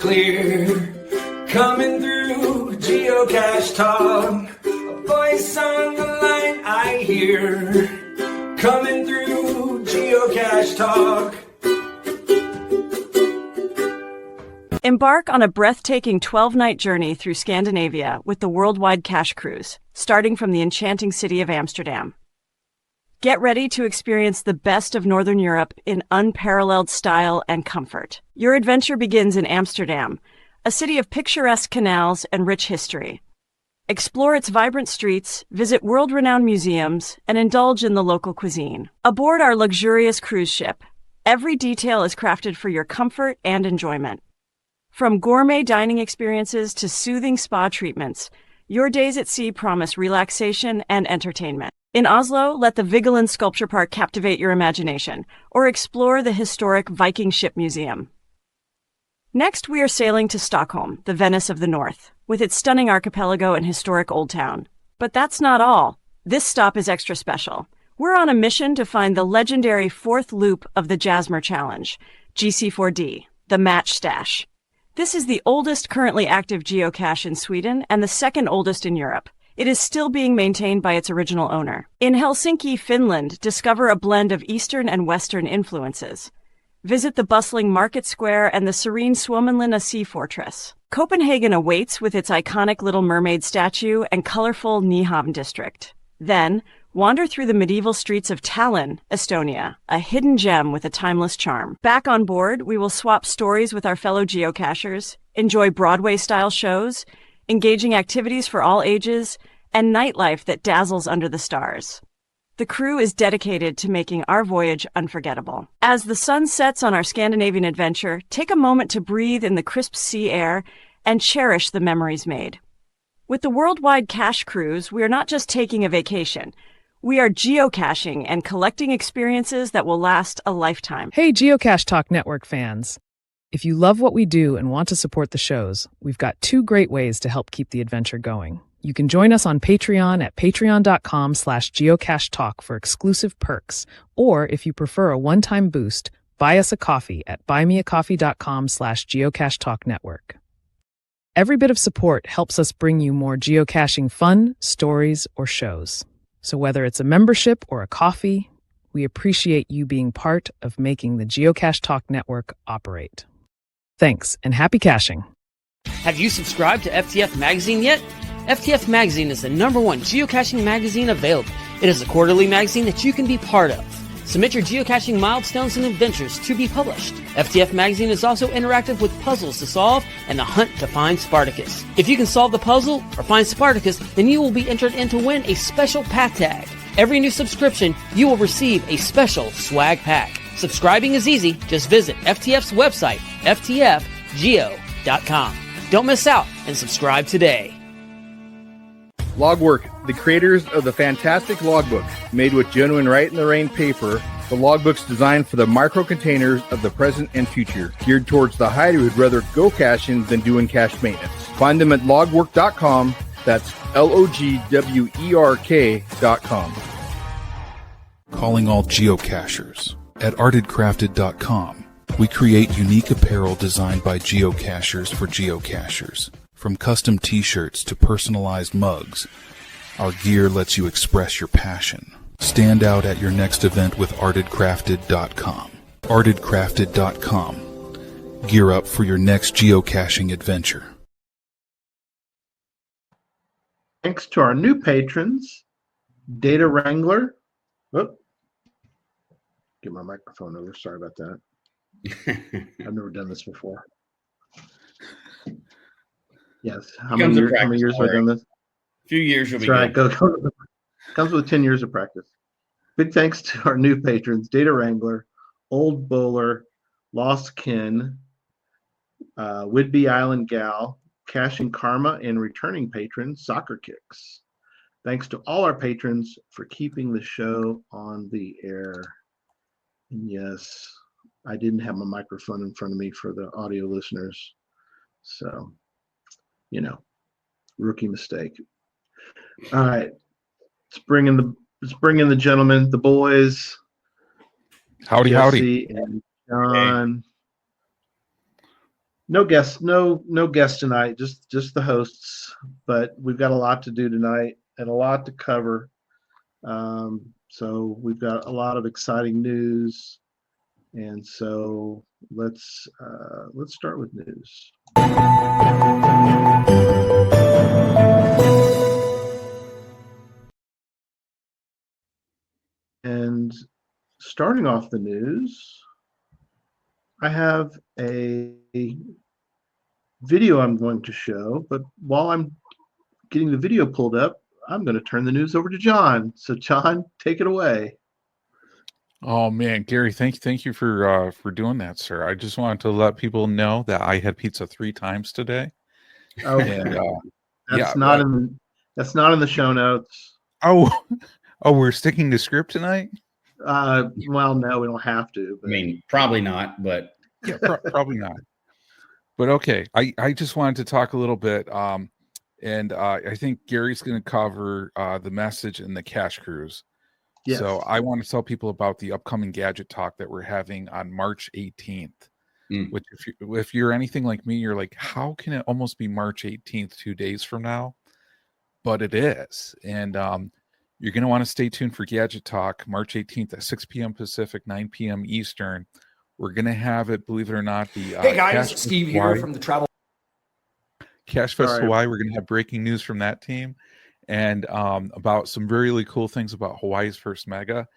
clear. Coming through Geocache Talk, a voice on the line I hear. Coming through Geocache Talk. Embark on a breathtaking 12-night journey through Scandinavia with the Worldwide Cache Cruise, starting from the enchanting city of Amsterdam. Get ready to experience the best of Northern Europe in unparalleled style and comfort. Your adventure begins in Amsterdam, a city of picturesque canals and rich history. Explore its vibrant streets, visit world-renowned museums, and indulge in the local cuisine. Aboard our luxurious cruise ship, every detail is crafted for your comfort and enjoyment. From gourmet dining experiences to soothing spa treatments, your days at sea promise relaxation and entertainment. In Oslo, let the Vigeland Sculpture Park captivate your imagination, or explore the historic Viking Ship Museum. Next, we are sailing to Stockholm, the Venice of the North, with its stunning archipelago and historic Old Town. But that's not all. This stop is extra special. We're on a mission to find the legendary fourth loop of the Jasmer Challenge, GC4D, the Match Stash. This is the oldest currently active geocache in Sweden and the second oldest in Europe. It is still being maintained by its original owner. In Helsinki, Finland, discover a blend of Eastern and Western influences. Visit the bustling Market Square and the serene Suomenlinna Sea Fortress. Copenhagen awaits with its iconic Little Mermaid statue and colorful Nyhavn district. Then, wander through the medieval streets of Tallinn, Estonia, a hidden gem with a timeless charm. Back on board, we will swap stories with our fellow geocachers, enjoy Broadway-style shows, engaging activities for all ages, and nightlife that dazzles under the stars. The crew is dedicated to making our voyage unforgettable. As the sun sets on our Scandinavian adventure, take a moment to breathe in the crisp sea air and cherish the memories made. With the Worldwide Cache Cruise, we are not just taking a vacation. We are geocaching and collecting experiences that will last a lifetime. Hey, Geocache Talk Network fans. If you love what we do and want to support the shows, we've got two great ways to help keep the adventure going. You can join us on Patreon at patreon.com/geocachetalk for exclusive perks. Or if you prefer a one-time boost, buy us a coffee at buymeacoffee.com/geocachetalknetwork. Every bit of support helps us bring you more geocaching fun, stories, or shows. So whether it's a membership or a coffee, we appreciate you being part of making the Geocache Talk Network operate. Thanks, and happy caching. Have you subscribed to FTF Magazine yet? FTF Magazine is the #1 geocaching magazine available. It is a quarterly magazine that you can be part of. Submit your geocaching milestones and adventures to be published. FTF Magazine is also interactive with puzzles to solve and the hunt to find Spartacus. If you can solve the puzzle or find Spartacus, then you will be entered in to win a special pack tag. Every new subscription, you will receive a special swag pack. Subscribing is easy. Just visit FTF's website, ftfgeo.com. Don't miss out and subscribe today. Logwork, the creators of the fantastic logbook, made with genuine Write in the Rain paper. The logbook's designed for the micro containers of the present and future, geared towards the hider who'd rather go caching than doing cache maintenance. Find them at logwork.com. That's logwerk.com. Calling all geocachers. At artedcrafted.com, we create unique apparel designed by geocachers for geocachers. From custom t-shirts to personalized mugs, our gear lets you express your passion. Stand out at your next event with artedcrafted.com. artedcrafted.com. Gear up for your next geocaching adventure. Thanks to our new patrons, Data Wrangler. Whoop. Get my microphone over. Sorry about that. I've never done this before. Yes. How many years have I done this? A few years you'll be right. good. Comes with 10 years of practice. Big thanks to our new patrons, Data Wrangler, Old Bowler, Lost Kin, Whidbey Island Gal, Caching Karma, and returning patron, Soccer Kicks. Thanks to all our patrons for keeping the show on the air. And yes, I didn't have my microphone in front of me for the audio listeners. So, you know, rookie mistake. All right. Let's bring in the gentlemen, the boys. Howdy, Jesse howdy. and John. No guests tonight. Just the hosts. But we've got a lot to do tonight and a lot to cover. So we've got a lot of exciting news, and so let's start with news. And starting off the news, I have a video I'm going to show, but while I'm getting the video pulled up, I'm going to turn the news over to John. So, John, take it away. Oh man, Gary, thank you for doing that, sir. I just wanted to let people know that I had pizza 3 times today. Okay, And that's not in the show notes. oh we're sticking to script tonight? Well, no, we don't have to. But... I mean, probably not, but Yeah, probably not. But okay, I just wanted to talk a little bit. And I think Gary's going to cover the message and the cache cruise. Yes. So I want to tell people about the upcoming gadget talk that we're having on March 18th. Which, if you're anything like me, you're like, how can it almost be March 18th, 2 days from now? But it is. And you're going to want to stay tuned for Gadget Talk March 18th at 6 p.m. Pacific, 9 p.m. Eastern. We're going to have it, believe it or not, the hey guys, Steve here from the Travel Cache Fest Hawaii. We're going to have breaking news from that team and about some really cool things about Hawaii's first mega.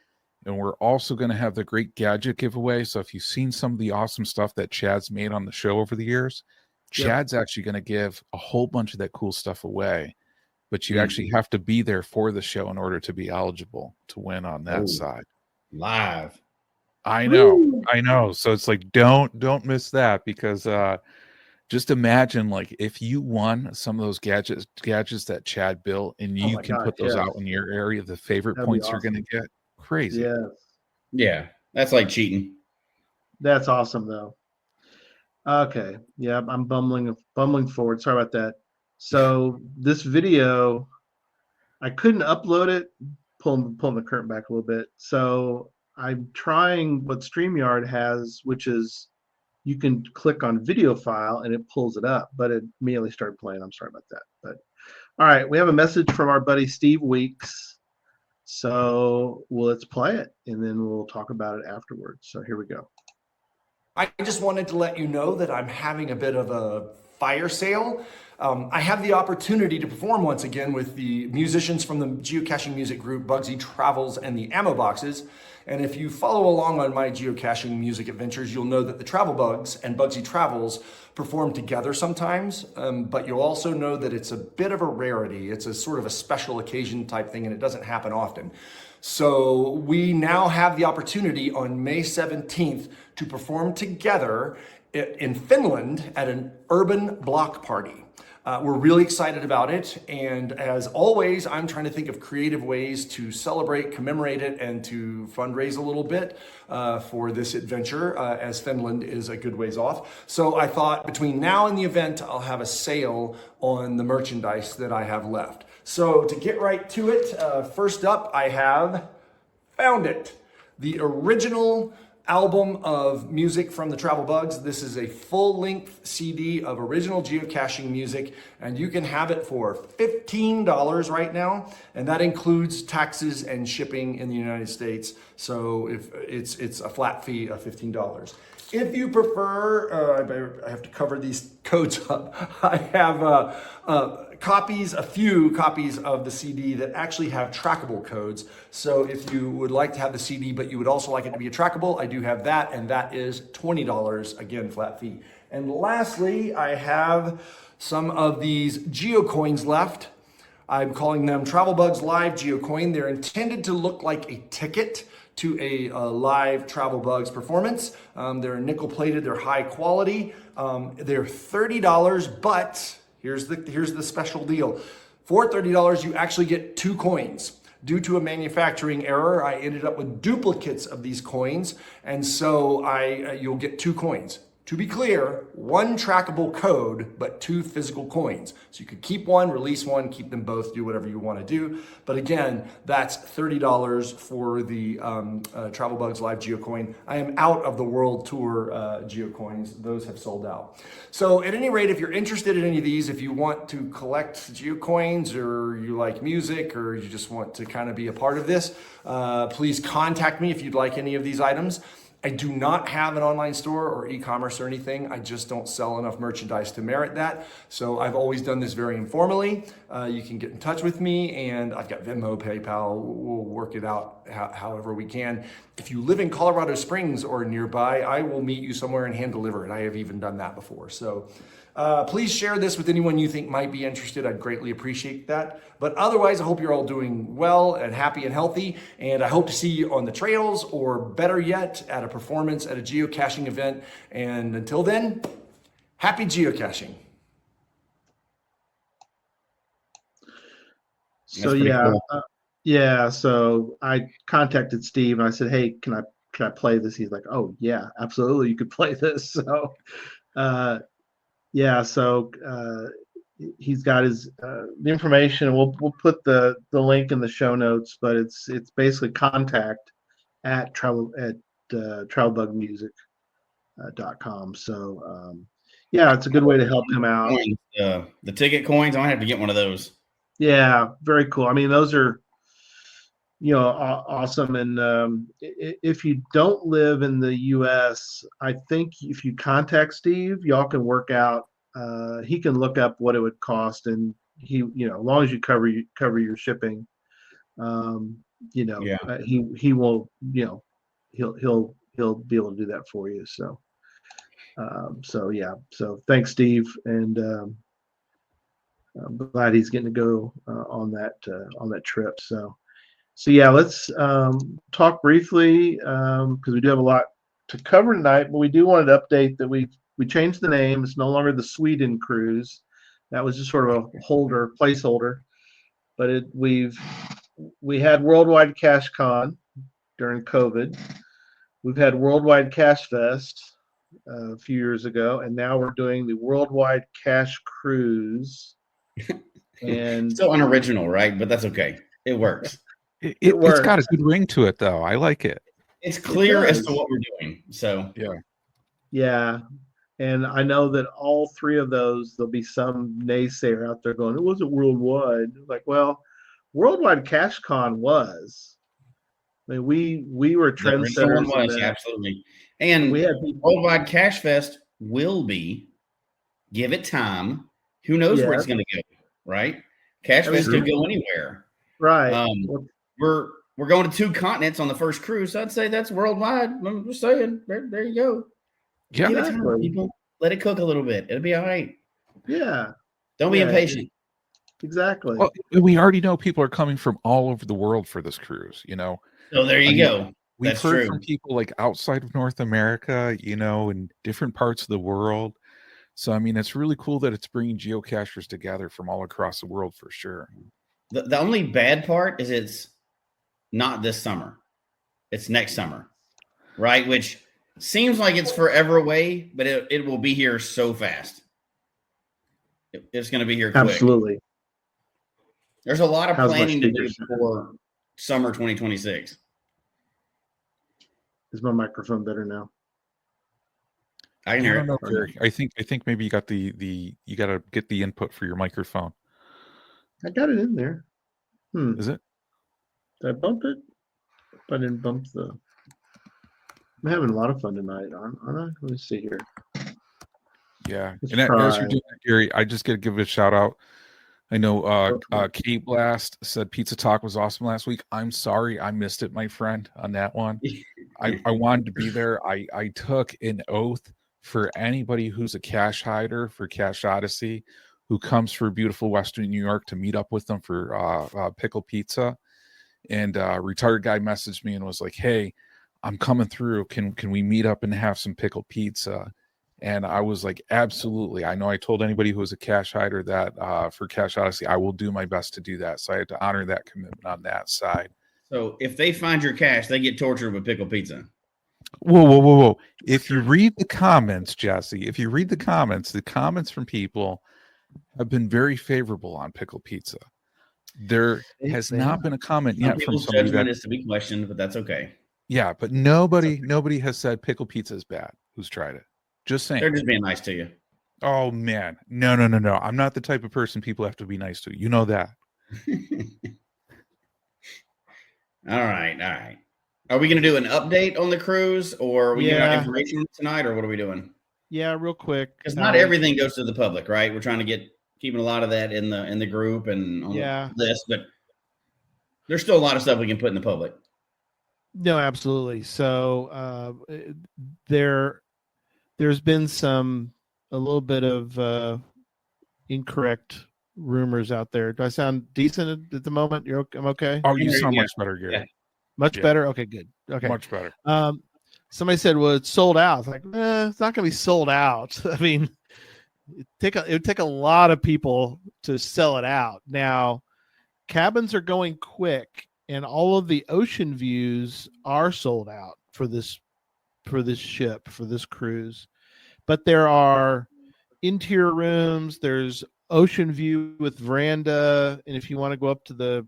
And we're also going to have the great gadget giveaway. So if you've seen some of the awesome stuff that Chad's made on the show over the years, Chad's actually going to give a whole bunch of that cool stuff away. But you actually have to be there for the show in order to be eligible to win on that side. Live. I know. So it's like, don't miss that, because just imagine, like, if you won some of those gadgets that Chad built, and you can put those out in your area, the favorite points you're going to get. Crazy. Yeah. That's like cheating. That's awesome, though. Okay. Yeah, I'm bumbling forward. Sorry about that. So this video, I couldn't upload it. Pulling the curtain back a little bit. So I'm trying what StreamYard has, which is you can click on video file and it pulls it up, but it immediately started playing. I'm sorry about that. But all right, we have a message from our buddy Steve Weeks. So let's play it and then we'll talk about it afterwards. So here we go. I just wanted to let you know that I'm having a bit of a fire sale. I have the opportunity to perform once again with the musicians from the geocaching music group Bugsy Travels and the Ammo Boxes. And if you follow along on my geocaching music adventures, you'll know that the Travel Bugs and Bugsy Travels perform together sometimes, but you'll also know that it's a bit of a rarity. It's a sort of a special occasion type thing, and it doesn't happen often. So we now have the opportunity on May 17th to perform together in Finland at an urban block party. We're really excited about it, and as always, I'm trying to think of creative ways to celebrate, commemorate it, and to fundraise a little bit for this adventure, as Finland is a good ways off. So I thought between now and the event, I'll have a sale on the merchandise that I have left. So to get right to it, first up, I have found it. The original album of music from the Travel Bugs. This is a full-length CD of original geocaching music, and you can have it for $15 right now, and that includes taxes and shipping in the United States. So if it's a flat fee of $15. If you prefer, I have to cover these codes up. I have a few copies of the CD that actually have trackable codes. So if you would like to have the CD, but you would also like it to be a trackable, I do have that, and that is $20, again, flat fee. And lastly, I have some of these geocoins left. I'm calling them Travel Bugs Live Geocoin. They're intended to look like a ticket to a live Travel Bugs performance. They're nickel plated, they're high quality. They're $30, but here's the special deal. For $30, you actually get 2 coins. Due to a manufacturing error, I ended up with duplicates of these coins, and so you'll get 2 coins. To be clear, 1 trackable code, but 2 physical coins. So you could keep one, release one, keep them both, do whatever you want to do. But again, that's $30 for the Travel Bugs Live Geocoin. I am out of the World Tour Geocoins. Those have sold out. So at any rate, if you're interested in any of these, if you want to collect Geocoins, or you like music, or you just want to kind of be a part of this, please contact me if you'd like any of these items. I do not have an online store or e-commerce or anything. I just don't sell enough merchandise to merit that. So I've always done this very informally. You can get in touch with me, and I've got Venmo, PayPal. We'll work it out however we can. If you live in Colorado Springs or nearby, I will meet you somewhere and hand deliver it. I have even done that before. So please share this with anyone you think might be interested. I'd greatly appreciate that. But otherwise, I hope you're all doing well and happy and healthy. And I hope to see you on the trails, or better yet, at a performance at a geocaching event. And until then, happy geocaching. So yeah, so I contacted Steve and I said, hey, can I play this? He's like, oh yeah, absolutely, you could play this. So yeah, so he's got his the information. We'll put the link in the show notes, but it's basically contact at travelbugmusic.com. So yeah, it's a good way to help him out. The ticket coins, I might have to get one of those. Yeah, very cool. I mean, those are, awesome. And if you don't live in the U.S., I think if you contact Steve, y'all can work out. He can look up what it would cost, and he, as long as you cover your shipping, he will, he'll be able to do that for you. So, yeah. So thanks, Steve, and I'm glad he's getting to go on that trip. So yeah, let's talk briefly because we do have a lot to cover tonight. But we do want to update that we changed the name. It's no longer the Sweden cruise. That was just sort of a placeholder. But we had Worldwide Cache Con during COVID. We've had Worldwide Cache Fest a few years ago, and now we're doing the Worldwide Cache Cruise. And so unoriginal, right? But that's okay. It works. It's got a good ring to it, though. I like it. It's clear as to what we're doing. So yeah. And I know that all 3 of those, there'll be some naysayer out there going, it wasn't worldwide. Like, well, Worldwide Cache Con was. I mean, we were trendsetters. Absolutely. And we had Worldwide Cache Fest will be. Give it time. Who knows where it's going to go, right? Cache Fest could go anywhere. Right. We're going to 2 continents on the first cruise. So I'd say that's worldwide. I'm just saying. There you go. Yeah. Give it time, people. Let it cook a little bit. It'll be all right. Yeah. Don't be impatient. Exactly. Well, we already know people are coming from all over the world for this cruise, So there you go. We've heard from people like outside of North America, in different parts of the world. So, I mean, it's really cool that it's bringing geocachers together from all across the world for sure. The only bad part is it's not this summer. It's next summer, right? Which seems like it's forever away, but it will be here so fast. It's going to be here quick. Absolutely. There's a lot of planning to do for summer 2026. Is my microphone better now? I can hear it. I don't know, Gary. I think maybe you got you got to get the input for your microphone. I got it in there. Is it? Did I bump it? I didn't bump I'm having a lot of fun tonight, aren't I? Let me see here. Yeah. And as you're doing that, Gary, I just got to give it a shout out. I know K Blast said Pizza Talk was awesome last week. I'm sorry I missed it, my friend, on that one. I wanted to be there. I took an oath for anybody who's a cache hider for Cache Odyssey who comes for beautiful Western New York to meet up with them for pickle pizza. And a retired guy messaged me and was like, hey, I'm coming through. Can we meet up and have some pickle pizza? And I was like, absolutely. I know I told anybody who was a cache hider that for Cache Odyssey, I will do my best to do that. So I had to honor that commitment on that side. So if they find your cache, they get tortured with pickle pizza. Whoa. If you read the comments, Jesse, the comments from people have been very favorable on pickle pizza. There has not been a comment yet from somebody judgment is to be questioned, but that's okay. Yeah, but nobody has said pickle pizza is bad who's tried it. Just saying. They're just being nice to you. Oh man. No. I'm not the type of person people have to be nice to. You know that. All right. Are we going to do an update on the cruise, or are we giving out information tonight, or what are we doing? Yeah, real quick. Because not everything goes to the public, right? We're trying to keeping a lot of that in the group and on the list, but there's still a lot of stuff we can put in the public. No, absolutely. So there's been a little bit of incorrect rumors out there. Do I sound decent at the moment? I'm okay? Oh, you sound much better, Gary. Yeah. Much better? Okay, good. Okay. Much better. Somebody said, well, it's sold out. It's like, it's not going to be sold out. I mean, it would take a lot of people to sell it out. Now, cabins are going quick, and all of the ocean views are sold out for this ship, for this cruise. But there are interior rooms, there's ocean view with veranda, and if you want to go up to the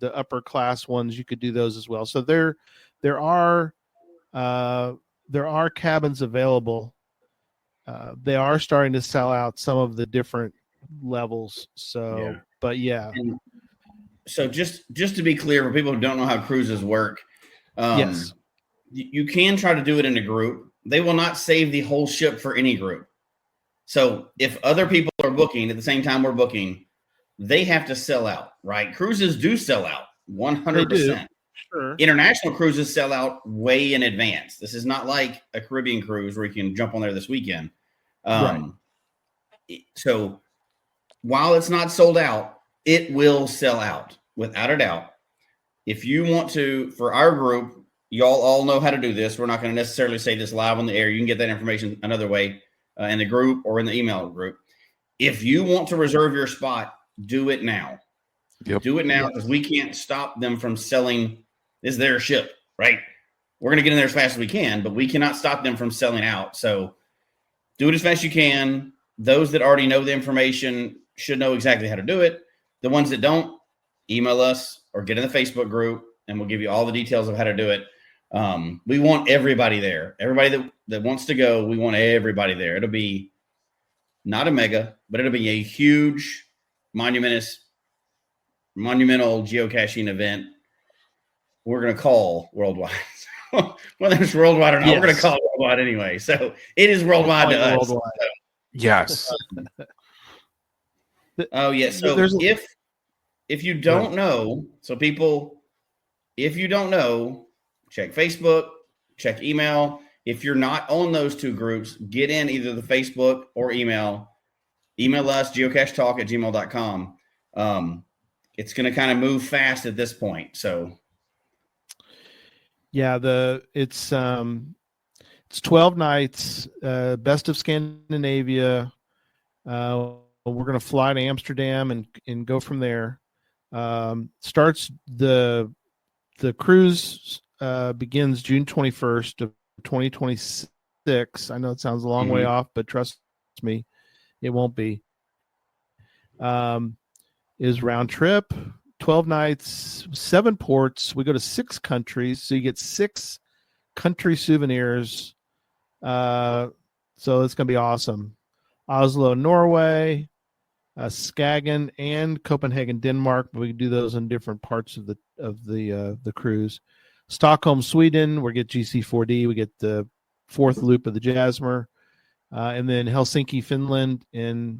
upper class ones, you could do those as well. So there are cabins available. They are starting to sell out some of the different levels. So, but yeah. And so just to be clear, for people who don't know how cruises work, yes, you can try to do it in a group. They will not save the whole ship for any group. So if other people are booking at the same time we're booking, they have to sell out, right? Cruises do sell out 100%. Sure. International cruises sell out way in advance. This is not like a Caribbean cruise where you can jump on there this weekend. Right. So while it's not sold out, it will sell out without a doubt. If you want to, for our group, y'all all know how to do this. We're not going to necessarily say this live on the air. You can get that information another way in the group or in the email group. If you want to reserve your spot, do it now. Yep. Do it now, because we can't stop them from selling. This is their ship, right? We're going to get in there as fast as we can, but we cannot stop them from selling out. So do it as fast as you can. Those that already know the information should know exactly how to do it. The ones that don't, email us or get in the Facebook group, and we'll give you all the details of how to do it. We want everybody there. Everybody that wants to go, we want everybody there. It'll be not a mega, but it'll be a huge, monumental geocaching event. We're going to call worldwide. Whether it's worldwide or not, we're going to call it worldwide anyway. So it is worldwide to us. So. Yes. Oh yeah. So if you don't know, so people, if you don't know, check Facebook, check email. If you're not on those two groups, get in either the Facebook or email. Email us, geocachetalk@gmail.com. It's going to kind of move fast at this point. So yeah, it's 12 nights, best of Scandinavia. We're going to fly to Amsterdam and go from there. Starts the cruise begins June 21st of 2026. I know it sounds a long way off, but trust me, it won't be. Is round trip, 12 nights, 7 ports. We go to 6 countries, so you get 6 country souvenirs. So it's going to be awesome. Oslo, Norway, Skagen, and Copenhagen, Denmark. But we can do those in different parts of the cruise. Stockholm, Sweden. We get GC4D. We get the 4th loop of the Jasmer. And then Helsinki, Finland, and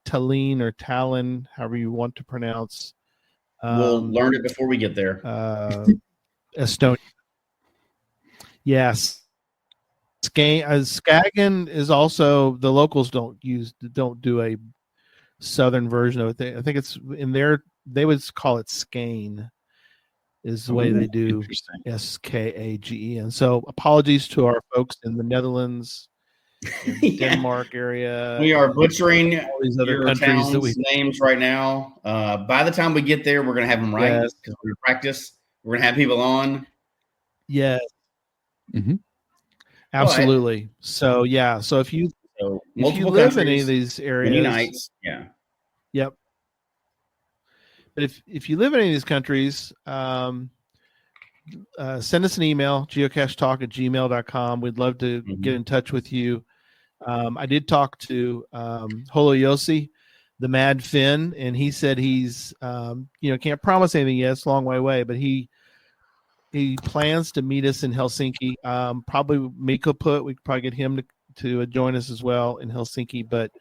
Tallinn or Tallinn, however you want to pronounce. We'll learn it before we get there. Estonia. Yes. Skagen is also, the locals don't do a southern version of it. I think it's in there. They would call it Skane. Is the way they do Skagen. So apologies to our folks in the Netherlands. Denmark area. We are butchering all these other your countries towns' names right now. By the time we get there, we're going to have them right because we're going to practice. We're going to have people on. Yes. Mm-hmm. Absolutely. So yeah. So if you live in any of these areas, many nights, yeah. Yep. But if you live in any of these countries, send us an email, geocachetalk@gmail.com. We'd love to get in touch with you. I did talk to Holo Yossi, the Mad Finn, and he said he's can't promise anything yet. It's a long way away, but he plans to meet us in Helsinki. Probably Miko Put. We could probably get him to join us as well in Helsinki. But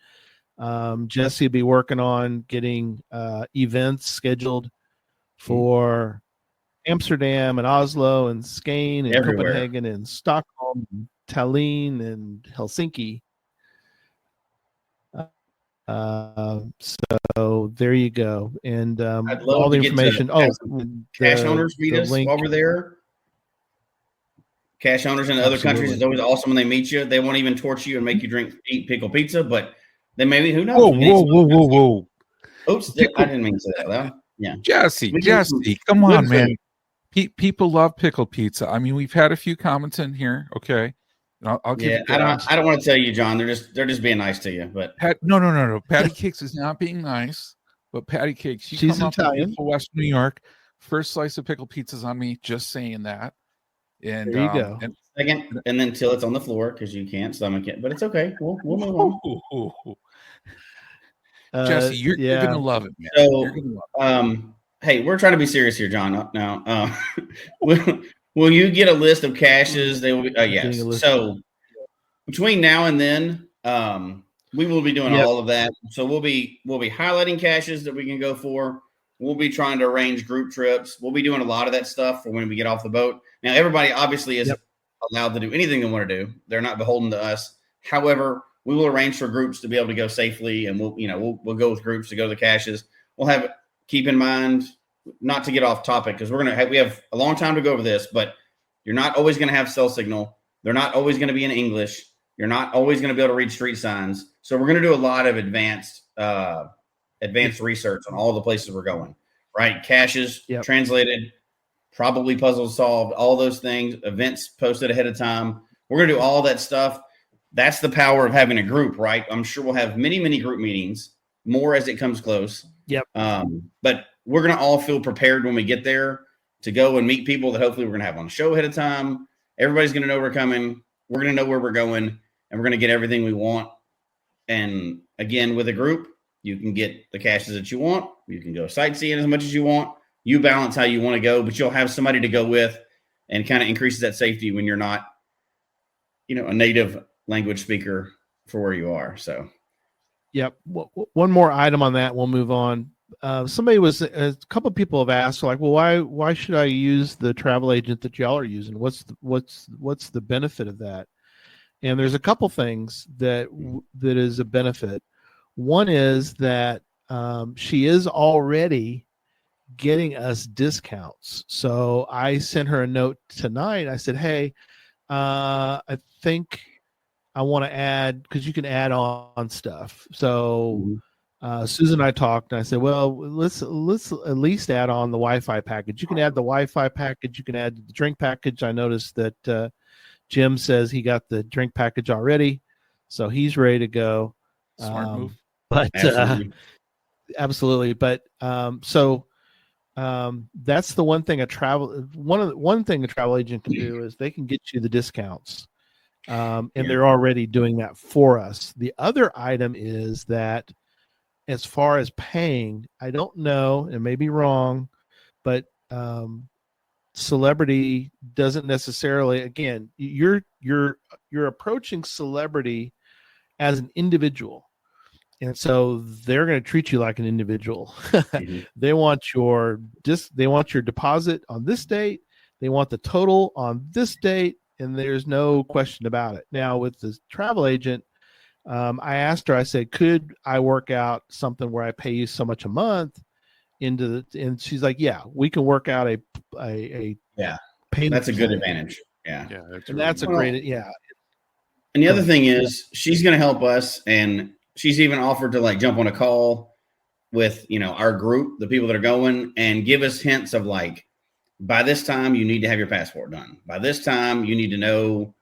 Jesse will be working on getting events scheduled for Amsterdam and Oslo and Skane and Everywhere. Copenhagen and Stockholm, and Tallinn and Helsinki. So there you go. And I'd love all the to get information. cache owners meet us link. while we're there. Cache owners in other countries, it's always awesome when they meet you. They won't even torture you and make you eat pickle pizza, but then maybe, who knows? Whoa. Oops, I didn't mean to say that loud. Yeah. Jesse, come on, man. People love pickle pizza. I mean, we've had a few comments in here. Okay. I'll give you I don't want to tell you, John. They're just being nice to you. But no. Patty Cakes is not being nice, but Patty Cakes, she's come Italian. Up beautiful West New York. First slice of pickle pizza's on me. Just saying that. And there you go. And then till it's on the floor because you can't stomach it. But it's okay. We'll move on. Jesse, you're gonna love it, man. So, hey, we're trying to be serious here, John. Now, will you get a list of caches? They will be. Yes. So between now and then, we will be doing all of that. So we'll be highlighting caches that we can go for. We'll be trying to arrange group trips. We'll be doing a lot of that stuff for when we get off the boat. Now, everybody obviously is allowed to do anything they want to do. They're not beholden to us. However, we will arrange for groups to be able to go safely, and we'll go with groups to go to the caches. We'll keep in mind not to get off topic because we have a long time to go over this, but you're not always going to have cell signal. They're not always going to be in English. You're not always going to be able to read street signs. So we're going to do a lot of advanced research on all the places we're going, right? Caches translated, probably puzzles solved, all those things, events posted ahead of time. We're going to do all that stuff. That's the power of having a group, right? I'm sure we'll have many, many group meetings, more as it comes close. Yep. But we're going to all feel prepared when we get there to go and meet people that hopefully we're going to have on the show ahead of time. Everybody's going to know we're coming. We're going to know where we're going, and we're going to get everything we want. And again, with a group, you can get the caches that you want. You can go sightseeing as much as you want. You balance how you want to go, but you'll have somebody to go with, and kind of increases that safety when you're not, a native language speaker for where you are. So, yep. One more item on that. We'll move on. A couple of people have asked, like, well, why should I use the travel agent that y'all are using? What's the benefit of that? And there's a couple things that is a benefit. One is that she is already getting us discounts. So I sent her a note tonight. I said, hey, I think I want to add, because you can add on stuff. So Susan and I talked, and I said, well, let's at least add on the Wi-Fi package. You can add the Wi-Fi package. You can add the drink package. I noticed that Jim says he got the drink package already, so he's ready to go. Smart move. But absolutely. But that's the one thing a travel agent can do is they can get you the discounts. And they're already doing that for us. The other item is that as far as paying, I don't know, and may be wrong, but Celebrity doesn't necessarily, again, you're approaching Celebrity as an individual. And so they're going to treat you like an individual. They want your deposit on this date. They want the total on this date, and there's no question about it. Now, with the travel agent, I asked her, I said, could I work out something where I pay you so much a month and she's like, yeah, we can work out a payment. That's a good advantage. Yeah. That's a great. And the other thing is she's going to help us, and she's even offered to jump on a call with, our group, the people that are going, and give us hints of by this time, you need to have your passport done. By this time, you need to know.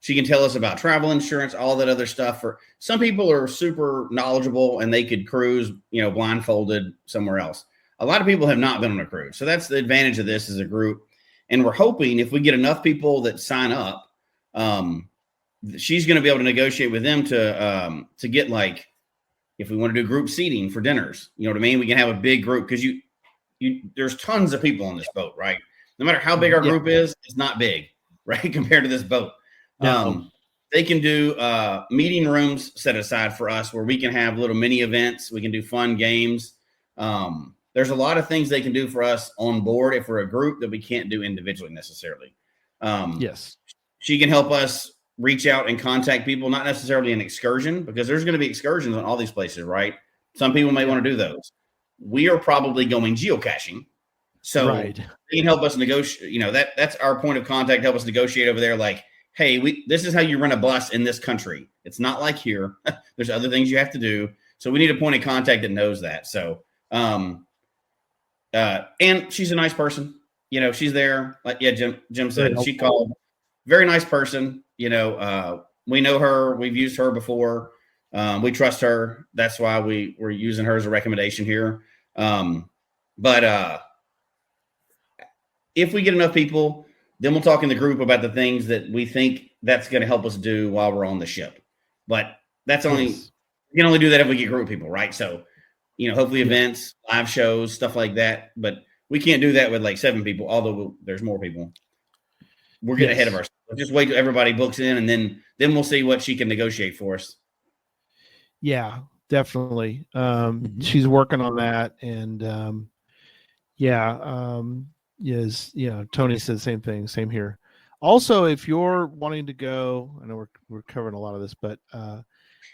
She can tell us about travel insurance, all that other stuff. For some people are super knowledgeable and they could cruise, blindfolded somewhere else. A lot of people have not been on a cruise. So that's the advantage of this as a group. And we're hoping if we get enough people that sign up, she's going to be able to negotiate with them to get, like, if we want to do group seating for dinners, you know what I mean? We can have a big group because there's tons of people on this boat, right? No matter how big our group is, it's not big, right? Compared to this boat. No. They can do meeting rooms set aside for us where we can have little mini events. We can do fun games. There's a lot of things they can do for us on board if we're a group that we can't do individually necessarily. Yes. She can help us reach out and contact people, not necessarily an excursion, because there's going to be excursions on all these places, right? Some people may want to do those. We are probably going geocaching. So right. They can help us negotiate. That's our point of contact, help us negotiate over there. Like, hey, this is how you run a bus in this country. It's not like here. There's other things you have to do. So we need a point of contact that knows that. So, and she's a nice person. She's there. Like, Jim said, she called. Very nice person. We know her. We've used her before. We trust her. That's why we're using her as a recommendation here. But if we get enough people, then we'll talk in the group about the things that we think that's going to help us do while we're on the ship. But that's we can only do that if we get group people, right? So, hopefully events, live shows, stuff like that. But we can't do that with like 7 people, although there's more people. We're getting ahead of ourselves. Just wait till everybody books in, and then we'll see what she can negotiate for us. Yeah, definitely. She's working on that, and Tony said the same thing. Same here. Also, if you're wanting to go, I know we're covering a lot of this, but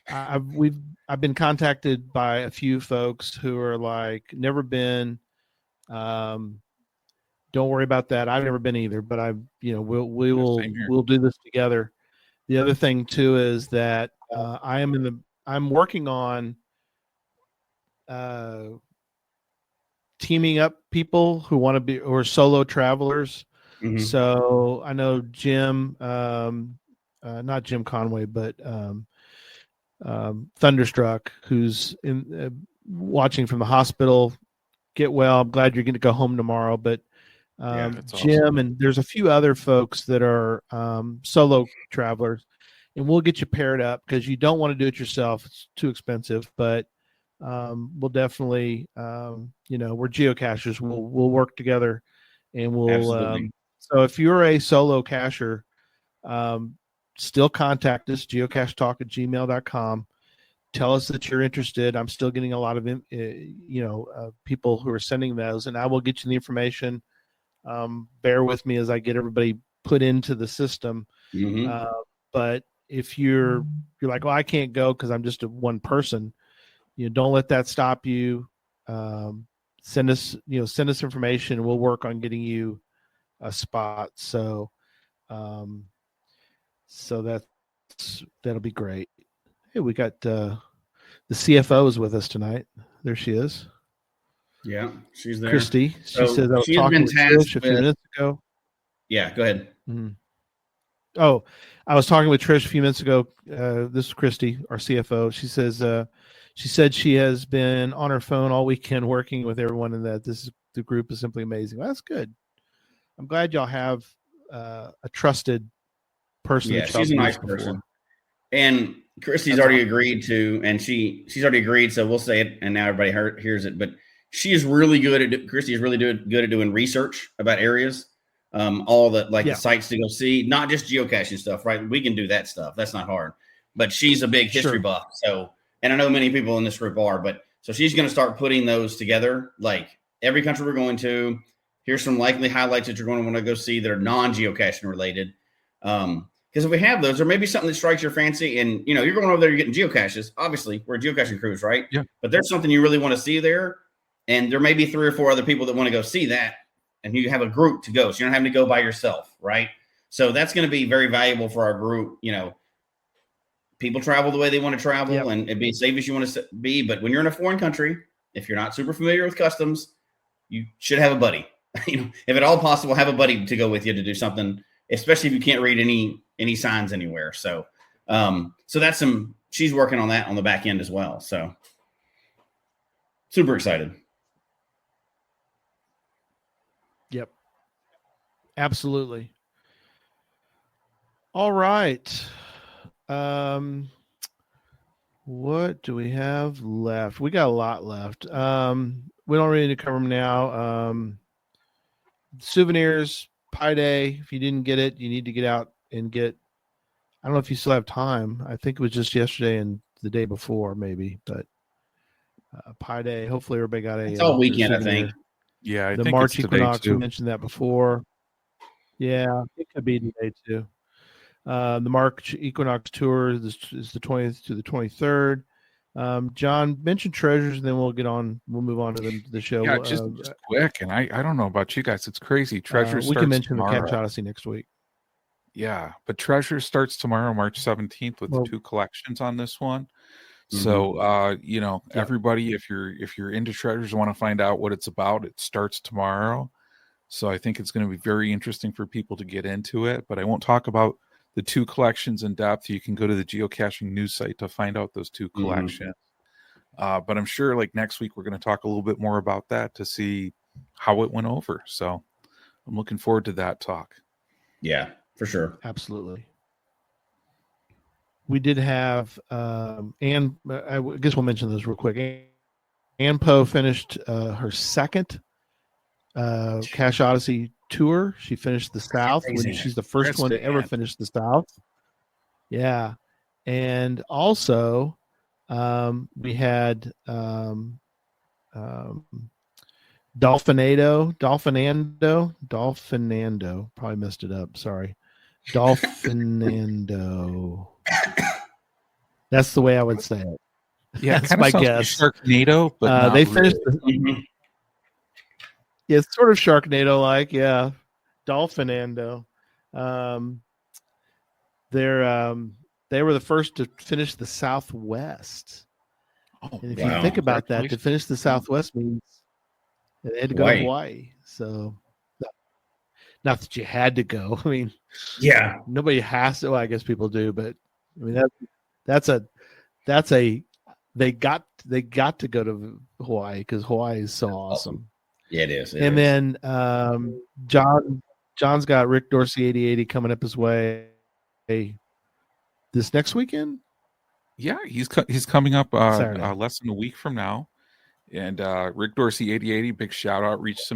I've been contacted by a few folks who are like, never been. Don't worry about that. I've never been either, but we'll do this together. The other thing too is that I'm working on teaming up people who want to be or solo travelers. Mm-hmm. So I know Jim, not Jim Conway, but Thunderstruck, who's watching from the hospital. Get well. I'm glad you're going to go home tomorrow, but Jim awesome. And there's a few other folks that are solo travelers, and we'll get you paired up because you don't want to do it yourself. It's too expensive, but we'll definitely, we're geocachers. We'll work together, and we'll. So if you're a solo cacher, still contact us, geocachetalk@gmail.com. Tell us that you're interested. I'm still getting a lot of, people who are sending those, and I will get you the information. Bear with me as I get everybody put into the system. Mm-hmm. But if you're like, well, I can't go because I'm just one person, don't let that stop you. Send us information, and we'll work on getting you a spot. So that'll be great. Hey, we got the CFO is with us tonight. There she is. Yeah, she's there. Christy. She says I was talking with Trish a few minutes ago. Yeah, go ahead. Mm-hmm. Oh, I was talking with Trish a few minutes ago. This is Christy, our CFO. She says she said she has been on her phone all weekend working with everyone, and that the group is simply amazing. Well, that's good. I'm glad y'all have a trusted person. Yeah, she's a nice person. And Christy's already agreed to, and she's already agreed, so we'll say it, and now everybody hears it. But Christy is really good at doing research about areas, all the sites to go see, not just geocaching stuff, right? We can do that stuff. That's not hard. But she's a big history buff. So, and I know many people in this group are, but so she's going to start putting those together, like every country we're going to. Here's some likely highlights that you're going to want to go see that are non-geocaching related. Because if we have those, there may be something that strikes your fancy, and you're going over there, you're getting geocaches. Obviously, we're a geocaching cruise, right? Yeah. But there's something you really want to see there, and there may be 3 or 4 other people that want to go see that, and you have a group to go, so you're not having to go by yourself, right? So that's going to be very valuable for our group. People travel the way they want to travel, and be as safe as you want to be. But when you're in a foreign country, if you're not super familiar with customs, you should have a buddy. if at all possible, have a buddy to go with you to do something, especially if you can't read any signs anywhere. So, so that's she's working on that on the back end as well. So super excited. Yep. Absolutely. All right. What do we have left? We got a lot left. We don't really need to cover them now. Souvenirs, Pi Day. If you didn't get it, you need to get out and get. I don't know if you still have time. I think it was just yesterday and the day before, maybe. But Pi Day. Hopefully, everybody got a. It's all weekend, I think. Yeah, I the think March it's today equinox. too. We mentioned that before. Yeah, it could be today too. The March equinox tour is the 20th to the 23rd. John, mention treasures, and then we'll move on to the show. Yeah, just quick. And I don't know about you guys. It's crazy. Treasure we starts can mention tomorrow. the Cache Odyssey next week. Yeah, but Treasure starts tomorrow, March 17th, with the 2 collections on this one. So everybody, if you're into treasures, want to find out what it's about, it starts tomorrow. So I think it's going to be very interesting for people to get into it. But I won't talk about the 2 collections in depth. You can go to the geocaching news site to find out those 2 collections. But I'm sure like next week we're going to talk a little bit more about that to see how it went over. So I'm looking forward to that talk. Yeah, for sure. Absolutely. We did have Anne. I guess we'll mention this real quick. Ann Poe finished her second Cache Odyssey tour. She finished the South. She's the first one to ever finish the South. Yeah. And also we had Dolphinando. Probably messed it up. Sorry. Dolphinando. That's the way I would say it. Yeah, that's my guess. Like Sharknado, but they finished. Yeah, it's sort of Sharknado-like. Yeah, Dolphinando. They were the first to finish the Southwest. Oh, and if you think about that, to finish the Southwest means they had to go to Hawaii. So, not that you had to go. I mean, yeah, nobody has to. Well, I guess people do, but I mean that's a they got to go to Hawaii because Hawaii is so awesome. Yeah, it is. Then John's got Rick Dorsey 8080 coming up his way this next weekend. Yeah, he's coming up less than a week from now. And Rick Dorsey 8080, big shout out, reached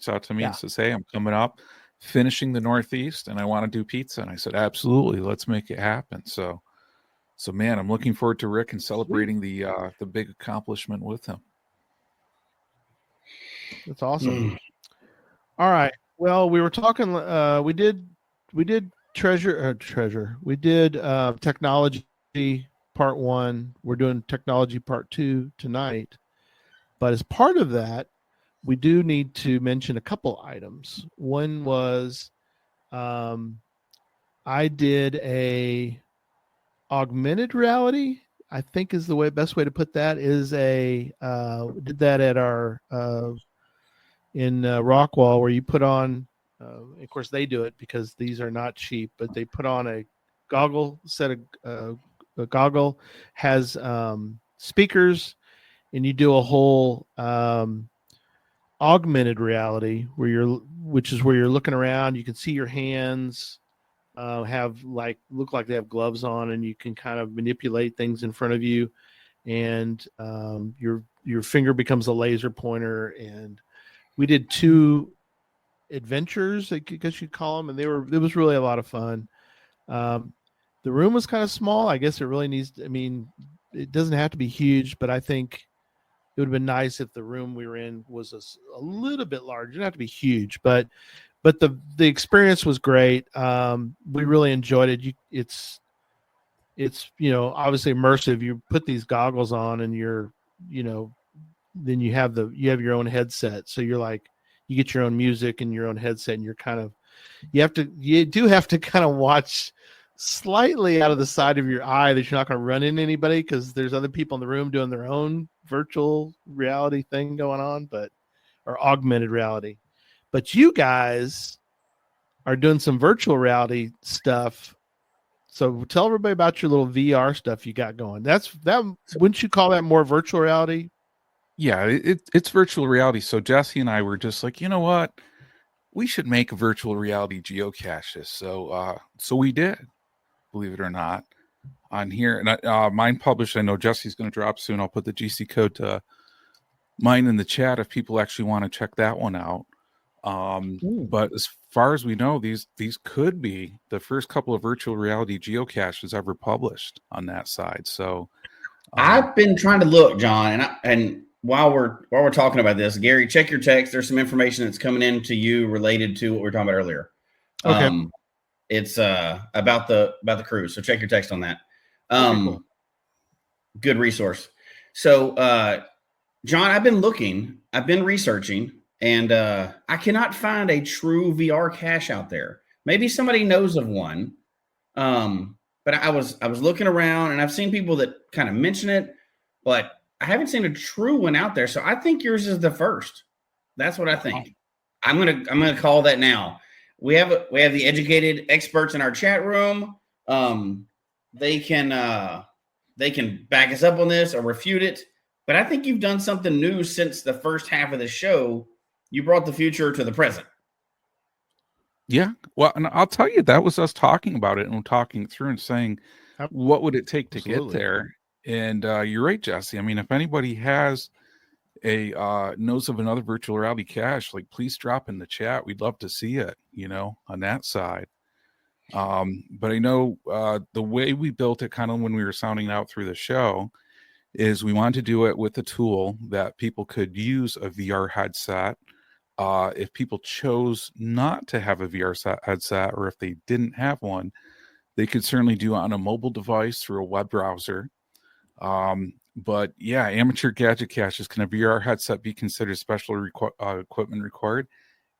out to me and says, "Hey, I'm coming up, finishing the Northeast, and I want to do pizza." And I said, "Absolutely, let's make it happen." So man, I'm looking forward to Rick and celebrating the big accomplishment with him. That's awesome. All right. Well, we were talking. We did treasure. We did technology part 1. We're doing technology part 2 tonight. But as part of that, we do need to mention a couple items. One was I did a augmented reality, I think is the best way to put that, is did that at our in Rockwall, where you put on of course they do it because these are not cheap, but they put on a goggle has speakers, and you do a whole augmented reality which is where you're looking around. You can see your hands look like they have gloves on, and you can kind of manipulate things in front of you, and your finger becomes a laser pointer. And we did 2 adventures, I guess you'd call them, and it was really a lot of fun. The room was kind of small. I guess it really it doesn't have to be huge, but I think it would have been nice if the room we were in was a little bit larger. It didn't have to be huge, but the experience was great. We really enjoyed it. It's obviously immersive. You put these goggles on, and then you have your own headset. So you're like, you get your own music and your own headset, and you're kind of, you do have to kind of watch slightly out of the side of your eye that you're not going to run into anybody, because there's other people in the room doing their own virtual reality thing going on, or augmented reality. but you guys are doing some virtual reality stuff. So tell everybody about your little VR stuff you got going. Wouldn't you call that more virtual reality? Yeah, it's virtual reality. So Jesse and I were just like, you know what? We should make a virtual reality geocaches. So we did, believe it or not, on here. And mine published. I know Jesse's going to drop soon. I'll put the GC code to mine in the chat if people actually want to check that one out. But as far as we know, these could be the first couple of virtual reality geocaches ever published on that side. So I've been trying to look, John, and while we're talking about this, Gary, check your text. There's some information that's coming in to you related to what we were talking about earlier. Okay. It's about the cruise. So check your text on that. Cool. Good resource. So John, I've been researching, and I cannot find a true VR cache out there. Maybe somebody knows of one. But I was looking around, and I've seen people that kind of mention it, but I haven't seen a true one out there. So I think yours is the first. That's what I think. I'm gonna call that now. We have the educated experts in our chat room. They can back us up on this or refute it. But I think you've done something new since the first half of the show. You brought the future to the present. yeah, well, and I'll tell you, that was us talking about it and talking through and saying, what would it take to get there? And you're right, Jesse. I mean, if anybody has a knows of another virtual reality cache, like, please drop in the chat. We'd love to see it, on that side. But I know the way we built it kind of when we were sounding out through the show is we wanted to do it with a tool that people could use a VR headset. If people chose not to have a VR headset, or if they didn't have one, they could certainly do it on a mobile device through a web browser. But yeah, amateur gadget caches, can a VR headset be considered special equipment required?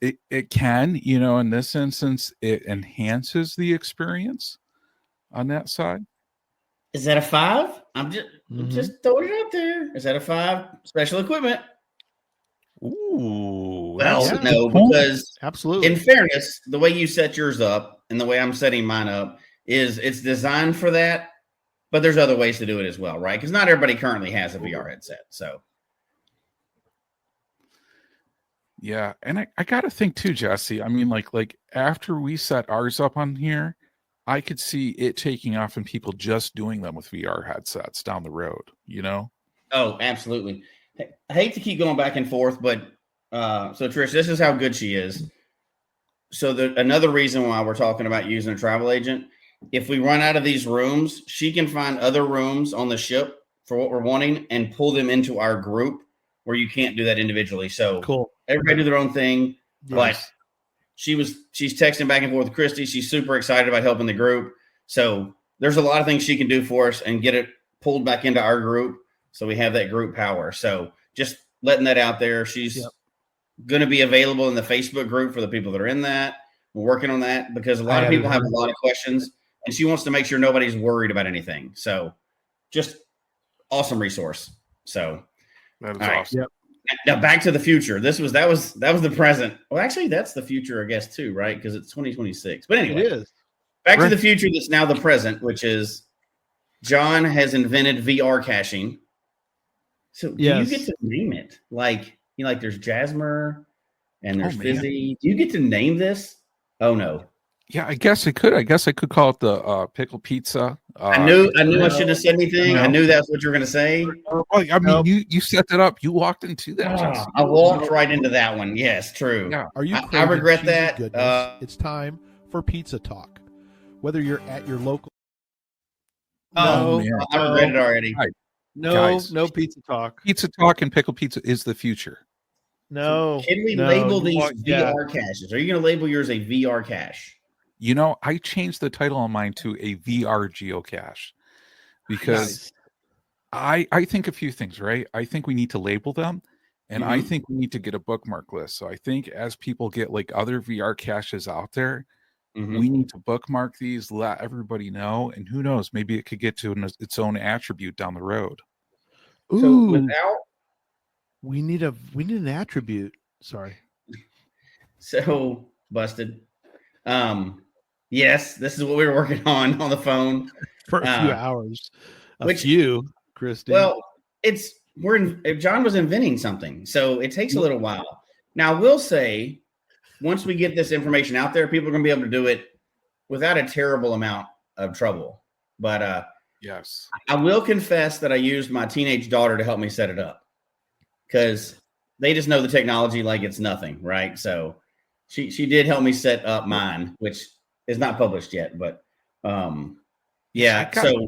It can, in this instance, it enhances the experience on that side. Is that a 5? I'm just throwing it out there. Is that a 5? Special equipment? Ooh. Well, no, because absolutely. In fairness, the way you set yours up and the way I'm setting mine up is it's designed for that, but there's other ways to do it as well, right? Because not everybody currently has a VR headset. So yeah, and I gotta think too, Jesse. I mean, like after we set ours up on here, I could see it taking off and people just doing them with VR headsets down the road, Oh, absolutely. I hate to keep going back and forth, but so Trish, this is how good she is. So another reason why we're talking about using a travel agent, if we run out of these rooms, she can find other rooms on the ship for what we're wanting and pull them into our group where you can't do that individually. So cool. Everybody do their own thing. Yes. But she's texting back and forth with Christy. She's super excited about helping the group. So there's a lot of things she can do for us and get it pulled back into our group. So we have that group power. So just letting that out there. She's going to be available in the Facebook group for the people that are in that. We're working on that because a lot of people have a lot of questions, and she wants to make sure nobody's worried about anything. So just awesome resource. So that is awesome. Yep. Now back to the future. That was the present. Well, actually, that's the future, I guess, too, right? Because it's 2026. But anyway, it is. Back to the future. That's now the present, which is John has invented VR caching. So do you get to name it? Like there's Jasmer and there's Fizzy. Do you get to name this? Oh no. Yeah, I guess I could. I guess I could call it the pickle pizza. I knew I shouldn't have said anything. I knew that's what you were going to say. I mean, you set that up. You walked into that. I walked right into that one. Yes, true. Yeah. Are you? I regret that. It's time for pizza talk. Whether you're at your local. I regret it already. Right. No pizza talk. Pizza talk and pickle pizza is the future. No. Can we label these VR caches? Are you going to label yours a VR cache? I changed the title on mine to a VR geocache because I think a few things, right? I think we need to label them, and I think we need to get a bookmark list. So I think as people get like other VR caches out there, we need to bookmark these, let everybody know, and who knows, maybe it could get to its own attribute down the road. Ooh, we need an attribute. Sorry. So busted. Yes, this is what we were working on the phone for a few hours. Which, Christy. Well, if John was inventing something, so it takes a little while. Now, I will say, once we get this information out there, people are going to be able to do it without a terrible amount of trouble. But yes, I will confess that I used my teenage daughter to help me set it up because they just know the technology like it's nothing, right? So she did help me set up mine, which is not published yet, but yeah. So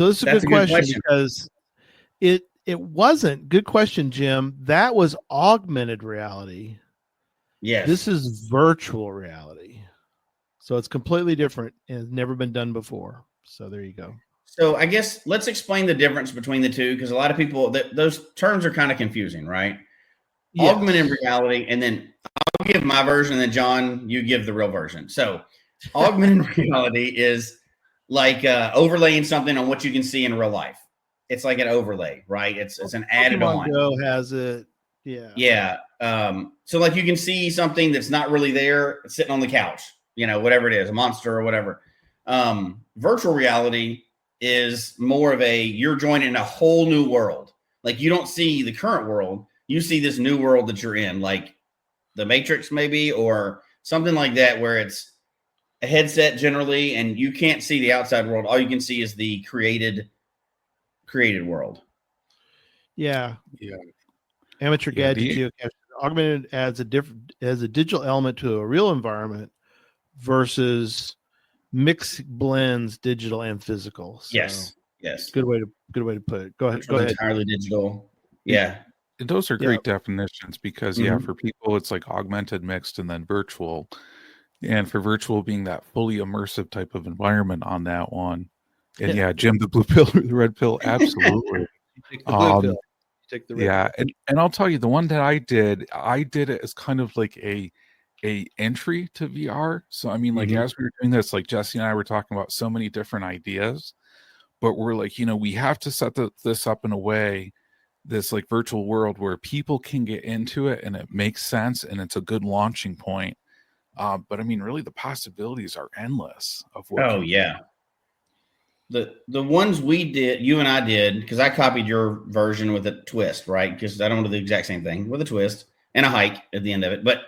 this is a good question because it wasn't. Good question, Jim. That was augmented reality. Yes. This is virtual reality. So it's completely different and has never been done before. So there you go. So I guess let's explain the difference between the two because a lot of people, those terms are kind of confusing, right? Yes. Augmented reality, and then I'll give my version, and then John, you give the real version. So augmented reality is like overlaying something on what you can see in real life. It's like an overlay, right? It's an added on. Go has it. Yeah. Yeah. So like you can see something that's not really there sitting on the couch, whatever it is, a monster or whatever. Virtual reality is more of you're joining a whole new world. Like you don't see the current world. You see this new world that you're in, like the Matrix maybe, or something like that, where it's a headset generally, and you can't see the outside world. All you can see is the created world. Yeah. Amateur gadget geocaching. Augmented adds a digital element to a real environment versus mix blends digital and physical. So yes. Good way to put it. Go ahead. Entirely digital. Yeah. Those are great definitions because for people it's like augmented, mixed, and then virtual. And for virtual being that fully immersive type of environment on that one. And Jim, the blue pill or the red pill, absolutely. You take the blue pill. You take the red pill. And I'll tell you, the one that I did it as kind of like a entry to VR. So I mean, like as we were doing this, like Jesse and I were talking about so many different ideas, but we're like, we have to set this up in a way, this like virtual world where people can get into it and it makes sense and it's a good launching point. But I mean, really, the possibilities are endless of what. The ones we did, you and I did, because I copied your version with a twist, right? Because I don't do the exact same thing with a twist and a hike at the end of it. But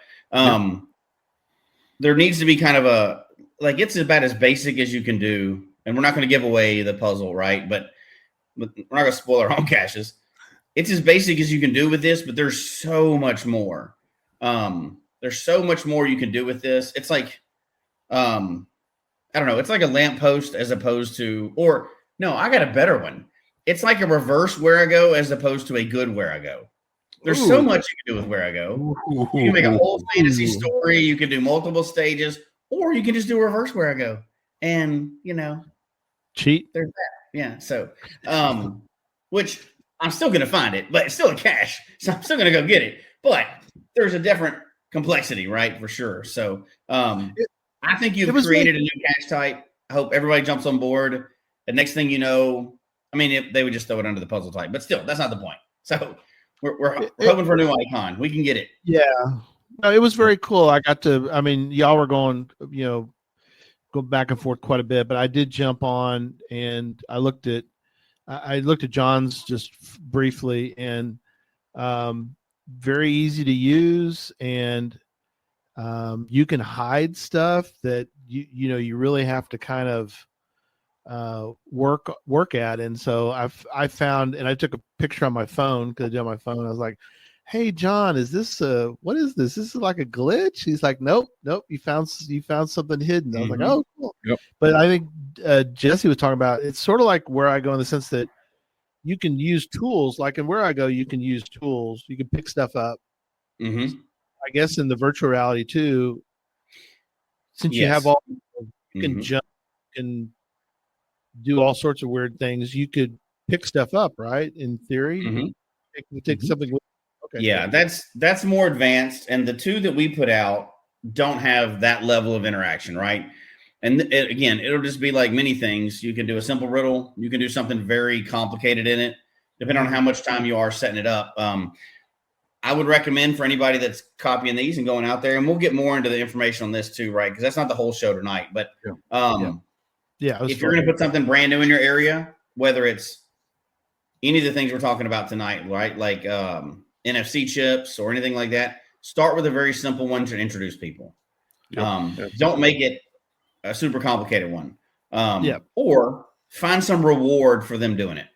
there needs to be kind of it's about as basic as you can do. And we're not going to give away the puzzle, right? But we're not going to spoil our own caches. It's as basic as you can do with this, but there's so much more. There's so much more you can do with this. It's like, I don't know. It's like a lamppost as opposed to, I got a better one. It's like a reverse where I go as opposed to a good where I go. There's so much you can do with where I go. You can make a whole fantasy story. You can do multiple stages, or you can just do reverse where I go. And, cheat. There's that. Yeah. So, which I'm still going to find it, but it's still a cache. So I'm still going to go get it. But there's a different complexity, right? For sure. So I think you've created a new cache type. I hope everybody jumps on board. The next thing you know, they would just throw it under the puzzle type, but still, that's not the point. So we're hoping for a new icon. We can get it. Yeah. No, it was very cool. I got to, y'all were going, go back and forth quite a bit, but I did jump on and I looked at John's just briefly, and very easy to use, and you can hide stuff that you really have to kind of work at. And so I found, and I took a picture on my phone because I did on my phone. I was like, "Hey John, is this what is this? This is like a glitch?" He's like, "Nope. You found something hidden." I was like, "Oh, cool." Yep. But I think Jesse was talking about, it's sort of like where I go in the sense that you can use tools. Like in where I go, you can use tools. You can pick stuff up. Mm-hmm. I guess in the virtual reality too, since you have all, you can jump and do all sorts of weird things. You could pick stuff up, right? In theory, take something. Okay. Yeah, that's more advanced, and the two that we put out don't have that level of interaction, right? And again, it'll just be like many things. You can do a simple riddle. You can do something very complicated in it, depending on how much time you are setting it up. I would recommend for anybody that's copying these and going out there, and we'll get more into the information on this too, right? Because that's not the whole show tonight. But if you're going to put something brand new in your area, whether it's any of the things we're talking about tonight, right? Like NFC chips or anything like that, start with a very simple one to introduce people. Don't make it a super complicated one. Or find some reward for them doing it,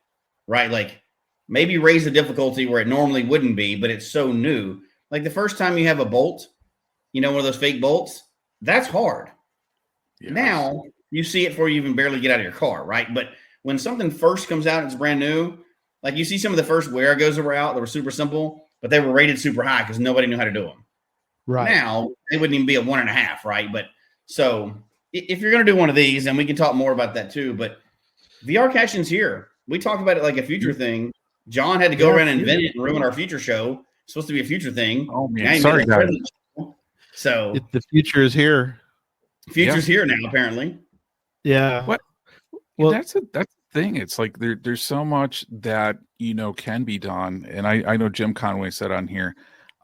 right? Like maybe raise the difficulty where it normally wouldn't be, but it's so new. Like the first time you have a bolt, one of those fake bolts, that's hard. Yes. Now you see it before you even barely get out of your car, right? But when something first comes out, it's brand new. Like you see some of the first Wearagos that were out that were super simple, but they were rated super high because nobody knew how to do them. Right. Now they wouldn't even be a 1.5, right? But so if you're going to do one of these, and we can talk more about that too, but VR caching's here. We talk about it like a future thing. John had to go around and invent it and ruin our future show. It's supposed to be a future thing. Oh man, sorry guys. So the future is here. Future's here now, apparently. Yeah. What? Well, that's the thing. It's like there's so much that can be done, and I know Jim Conway said on here.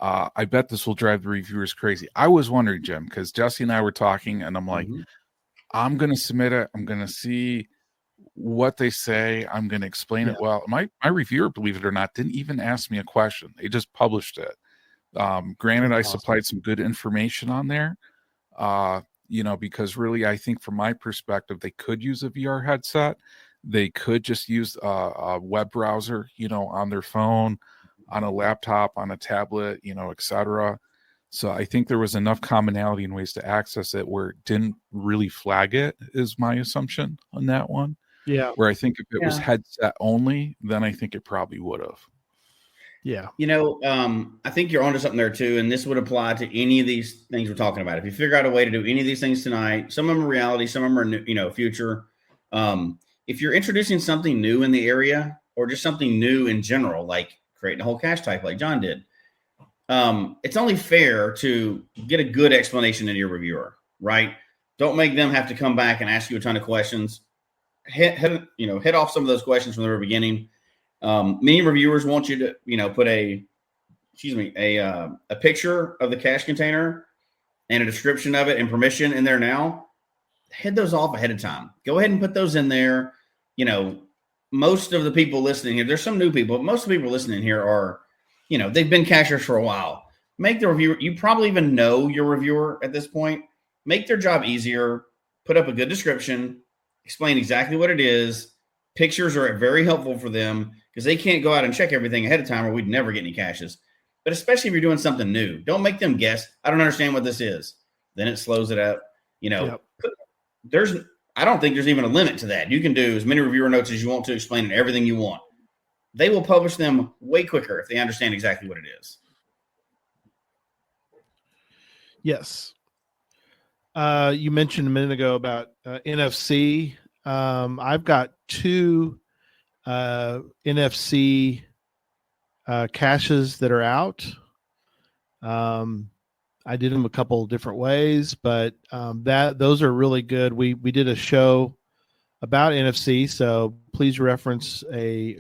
I bet this will drive the reviewers crazy. I was wondering, Jim, because Jesse and I were talking, and I'm like, I'm going to submit it. I'm going to see what they say. I'm going to explain it well. My reviewer, believe it or not, didn't even ask me a question. They just published it. Granted, I supplied some good information on there, because really, I think from my perspective, they could use a VR headset. They could just use a web browser, on their phone, on a laptop, on a tablet, etc. So I think there was enough commonality in ways to access it where it didn't really flag it, is my assumption on that one. Yeah. Where I think if it was headset only, then I think it probably would have. Yeah. I think you're onto something there too. And this would apply to any of these things we're talking about. If you figure out a way to do any of these things tonight, some of them are reality, some of them are new, future. If you're introducing something new in the area or just something new in general, like creating a whole cache type like John did, it's only fair to get a good explanation to your reviewer, right? Don't make them have to come back and ask you a ton of questions. Hit off some of those questions from the very beginning. Many reviewers want you to, put a picture of the cache container and a description of it and permission in there now. Head those off ahead of time. Go ahead and put those in there. Most of the people listening here, there's some new people, but most of the people listening here are, they've been cachers for a while. Make the reviewer, you probably even know your reviewer at this point. Make their job easier. Put up a good description. Explain exactly what it is. Pictures are very helpful for them because they can't go out and check everything ahead of time or we'd never get any caches. But especially if you're doing something new, don't make them guess. I don't understand what this is. Then it slows it up. I don't think there's even a limit to that. You can do as many reviewer notes as you want to, explaining everything you want. They will publish them way quicker if they understand exactly what it is. Yes. You mentioned a minute ago about NFC. I've got 2 NFC caches that are out. I did them a couple of different ways, but those are really good. We did a show about NFC, so please reference a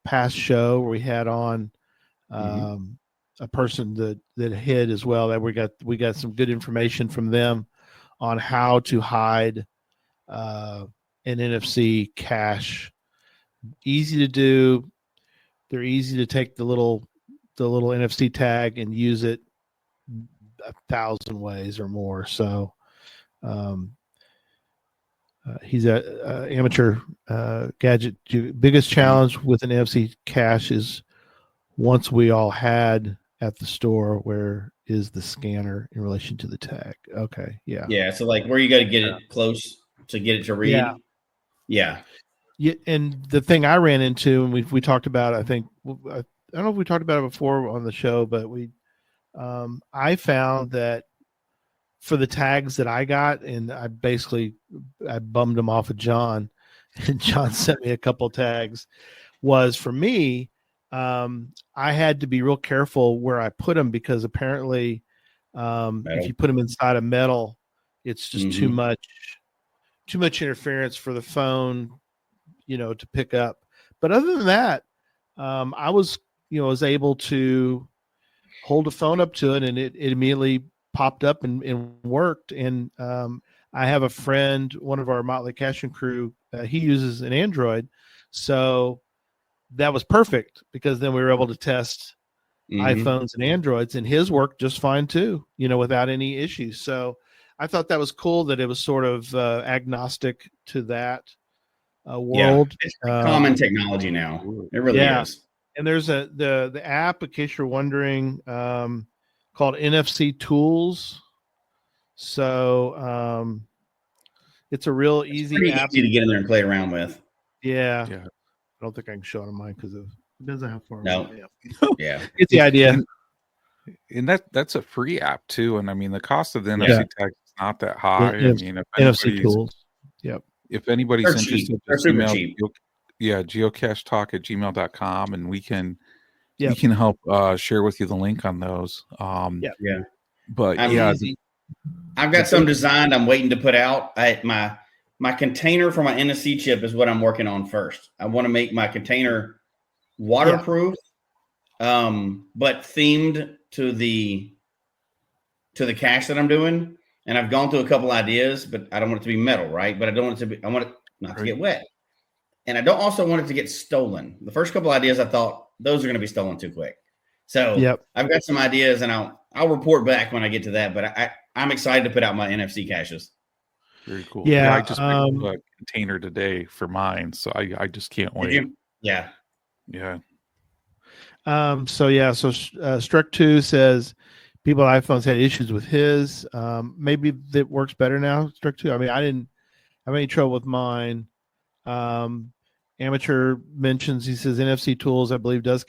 past show where we had on a person that hid as well. That we got some good information from them on how to hide an NFC cache. Easy to do. They're easy to take the little NFC tag and use it 1,000 ways or more. So he's a amateur gadget. Biggest challenge with an NFC cache is once we all had at the store, where is the scanner in relation to the tag? Okay. Yeah. Yeah. So like where you got to get it close to get it to read. Yeah. Yeah. And the thing I ran into, and we talked about, I don't know if we talked about it before on the show, but I found that for the tags that I got, and I bummed them off of John, and John sent me a couple tags, was for me, I had to be real careful where I put them because apparently if you put them inside a metal, it's just too much interference for the phone, to pick up. But other than that, I was was able to hold a phone up to it, and it immediately popped up and worked. And I have a friend, one of our Motley Caching crew, he uses an Android, so that was perfect because then we were able to test iPhones and Androids, and his worked just fine too, without any issues. So I thought that was cool that it was sort of agnostic to that world. It's common technology now. It really is. And there's the app, in case you're wondering, called NFC Tools. So it's a real easy app. Easy to get in there and play around with. Yeah. I don't think I can show it on mine because it depends on how far. No. Yeah. Get the idea. And that's a free app too. And I mean, the cost of the NFC tag is not that high. I mean, if NFC Tools. Yep. If anybody's They're interested, cheap. They're super cheap. geocachetalk@gmail.com, and we can help share with you the link on those. But I've got some designed. I'm waiting to put out. My container for my NFC chip is what I'm working on first. I want to make my container waterproof, but themed to the cache that I'm doing. And I've gone through a couple ideas, but I don't want it to be metal, right? But I don't want it to be. I want it not to get wet, and I don't also want it to get stolen. The first couple ideas, I thought those are going to be stolen too quick. So I've got some ideas, and I'll report back when I get to that. But I'm excited to put out my NFC caches. Very cool. I just picked up a container today for mine, so I just can't wait. Yeah. So Struck 2 says people with iPhones had issues with his. Maybe that works better now, Struck 2. I mean, I didn't have any trouble with mine. Amateur mentions, he says NFC Tools, I believe, does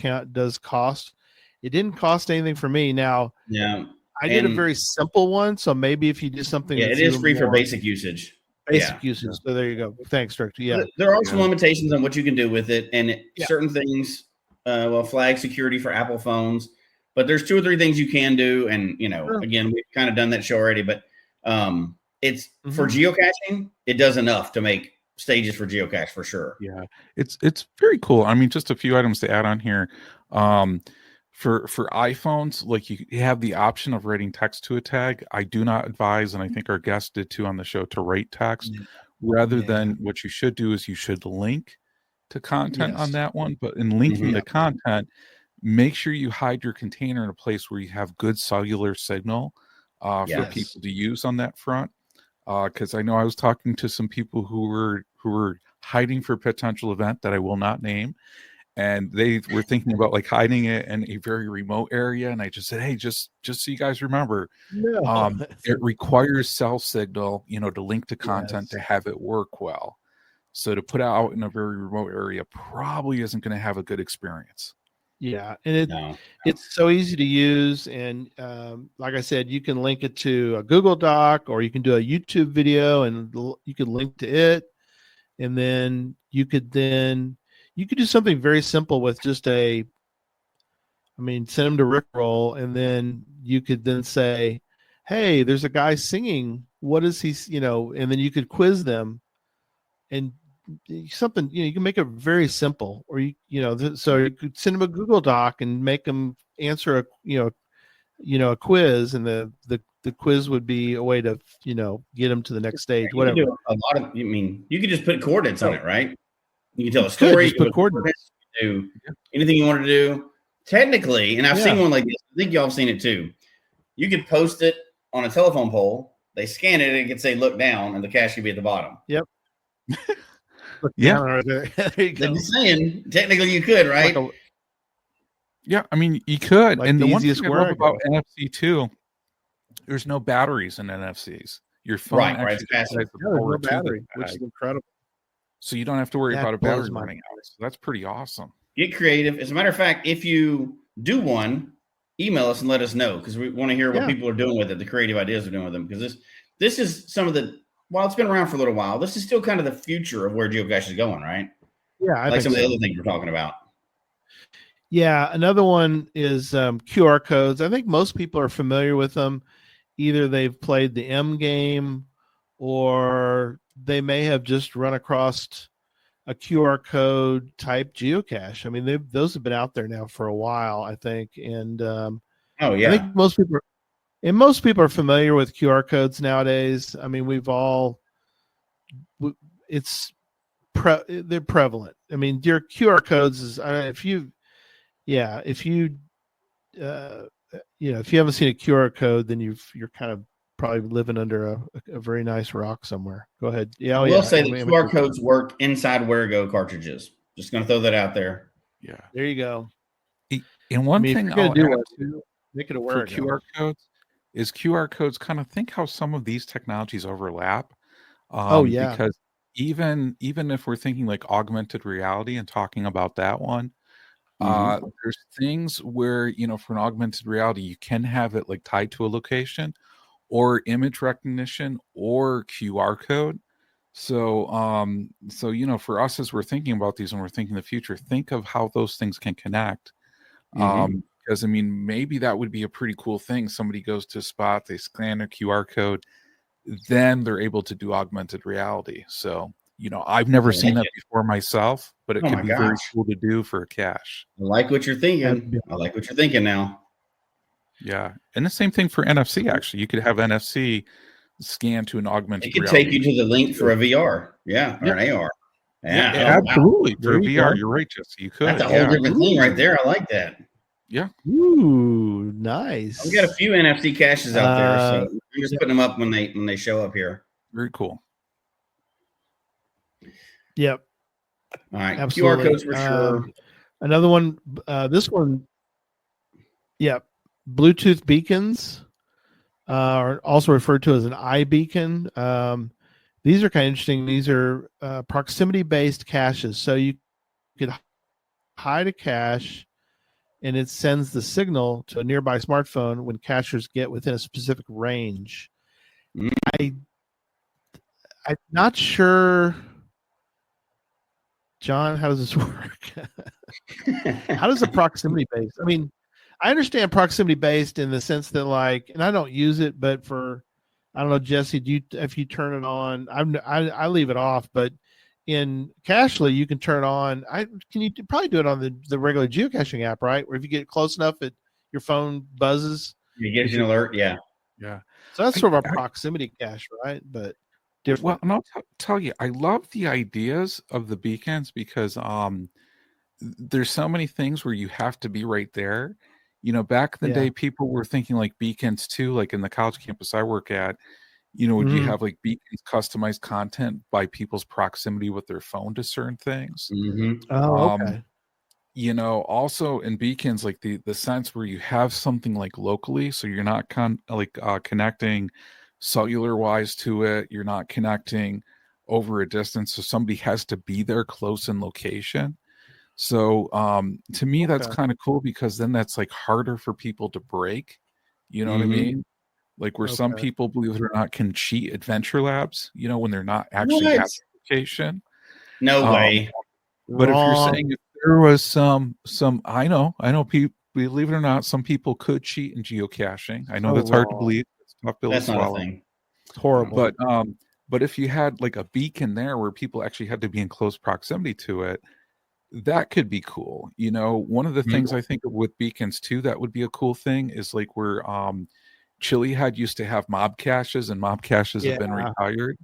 cost. It didn't cost anything for me. Now, I did a very simple one, so maybe if you do something, it is free for basic usage. Usage. So there you go. Thanks, Struck 2. Yeah, there are some limitations on what you can do with it, and certain things. Flag security for Apple phones, but there's 2 or 3 things you can do. And, again, we've kind of done that show already, but it's for geocaching. It does enough to make stages for geocache for sure. Yeah. It's very cool. I mean, just a few items to add on here. For iPhones, like you have the option of writing text to a tag. I do not advise, and I think our guest did too on the show, to write text rather than what you should do is you should link to content on that one. But in linking the content, make sure you hide your container in a place where you have good cellular signal for people to use on that front. Because I know I was talking to some people who were hiding for a potential event that I will not name, and they were thinking about like hiding it in a very remote area. And I just said, hey, just so you guys remember, it requires cell signal, to link to content to have it work well. So to put it out in a very remote area probably isn't going to have a good experience. Yeah, and it's so easy to use, and like I said, you can link it to a Google Doc, or you can do a YouTube video, and you could link to it, and then you could do something very simple with just send them to Rickroll, and then you could then say, hey, there's a guy singing. What is he? And then you could quiz them, and something, you can make it very simple, or so you could send them a Google Doc and make them answer a quiz, and the quiz would be a way to get them to the next stage. Whatever. You could just put coordinates on it, right? You can tell a story. You put coordinates. Do anything you wanted to do. Technically, and I've seen one like this. I think y'all have seen it too. You could post it on a telephone pole. They scan it, and it could say "look down," and the cache could be at the bottom. Yep. Right there. There you go. I'm saying technically you could, right? You could. Like and the one thing easiest I love about NFC too, there's no batteries in NFCs. Your phone actually has the power to battery, which is incredible. So you don't have to worry about a battery running out. So that's pretty awesome. Get creative. As a matter of fact, if you do one, email us and let us know, because we want to hear what people are doing with it, the creative ideas they're doing with them. Because this is some of the, while it's been around for a little while, this is still kind of the future of where geocache is going, right? Yeah, I think some of the other things we're talking about. Yeah, another one is QR codes. I think most people are familiar with them. Either they've played the M game, or they may have just run across a QR code type geocache. I mean, those have been out there now for a while, I think, and Oh I yeah. think most people are familiar with QR codes nowadays. I mean, it's they're prevalent. I mean, your QR codes is if you if you haven't seen a QR code, then you're kind of probably living under a very nice rock somewhere. Go ahead. Yeah, I will say that QR codes work inside WhereGo cartridges. Just going to throw that out there. Yeah. There you go. And one thing if you're I'll gonna do add it, to make it a for WhereGo. QR codes is QR codes kind of think how some of these technologies overlap. Oh yeah. Because even if we're thinking like augmented reality and talking about that one, there's things where, you know, for an augmented reality, you can have it like tied to a location or image recognition or QR code. So, you know, for us, as we're thinking about these and we're thinking the future, think of how those things can connect. Because I mean, maybe that would be a pretty cool thing. Somebody goes to a spot, they scan a QR code, then they're able to do augmented reality. So, you know, I've never seen that before myself, but it could be very cool to do for a cache. I like what you're thinking. I like what you're thinking now. Yeah. And the same thing for NFC, actually. You could have NFC scan to an augmented reality. It could reality. take you to the link for a VR. Yeah. Or an AR. Yeah, absolutely. For VR, you're right, Jesse. You could. That's a whole different thing right there. I like that. Yeah. Ooh, nice. We got a few NFC caches out there, so we're just putting them up when they show up here. Very cool. Yep. All right. Absolutely. QR codes for sure. Another one. This one. Yep. Bluetooth beacons are also referred to as an iBeacon. These are kind of interesting. These are proximity-based caches. So you could hide a cache, and it sends the signal to a nearby smartphone when cachers get within a specific range. I'm not sure, John, how does this work? How does a proximity based? I mean, I understand proximity based in the sense that, like, and I don't use it, but for, I don't know, Jesse, if you turn it on, I leave it off, but in Cachely, you can turn on. You probably do it on the regular geocaching app, right? Where if you get close enough, your phone buzzes. It gives you an alert. Yeah. Yeah. So that's sort of a proximity cache, right? But different. Well, and I'll tell you, I love the ideas of the beacons because there's so many things where you have to be right there. You know, back in the day, people were thinking like beacons too, like in the college campus I work at. You know, would you have like beacons customized content by people's proximity with their phone to certain things? Oh, okay. You know, also in beacons, like the sense where you have something like locally, so you're not connecting cellular wise to it, you're not connecting over a distance, so somebody has to be there close in location. So to me, that's kind of cool because then that's like harder for people to break. You know what I mean? Like where some people, believe it or not, can cheat Adventure Labs, you know, when they're not actually at the location. No way. But if you're saying if there was some, I know people, believe it or not, some people could cheat in geocaching. I know that's hard to believe. It's tough pill to swallow. Not a thing. It's horrible. But if you had like a beacon there where people actually had to be in close proximity to it, that could be cool. You know, one of the things I think of with beacons too, that would be a cool thing is like where Chile used to have mob caches, and mob caches have been retired.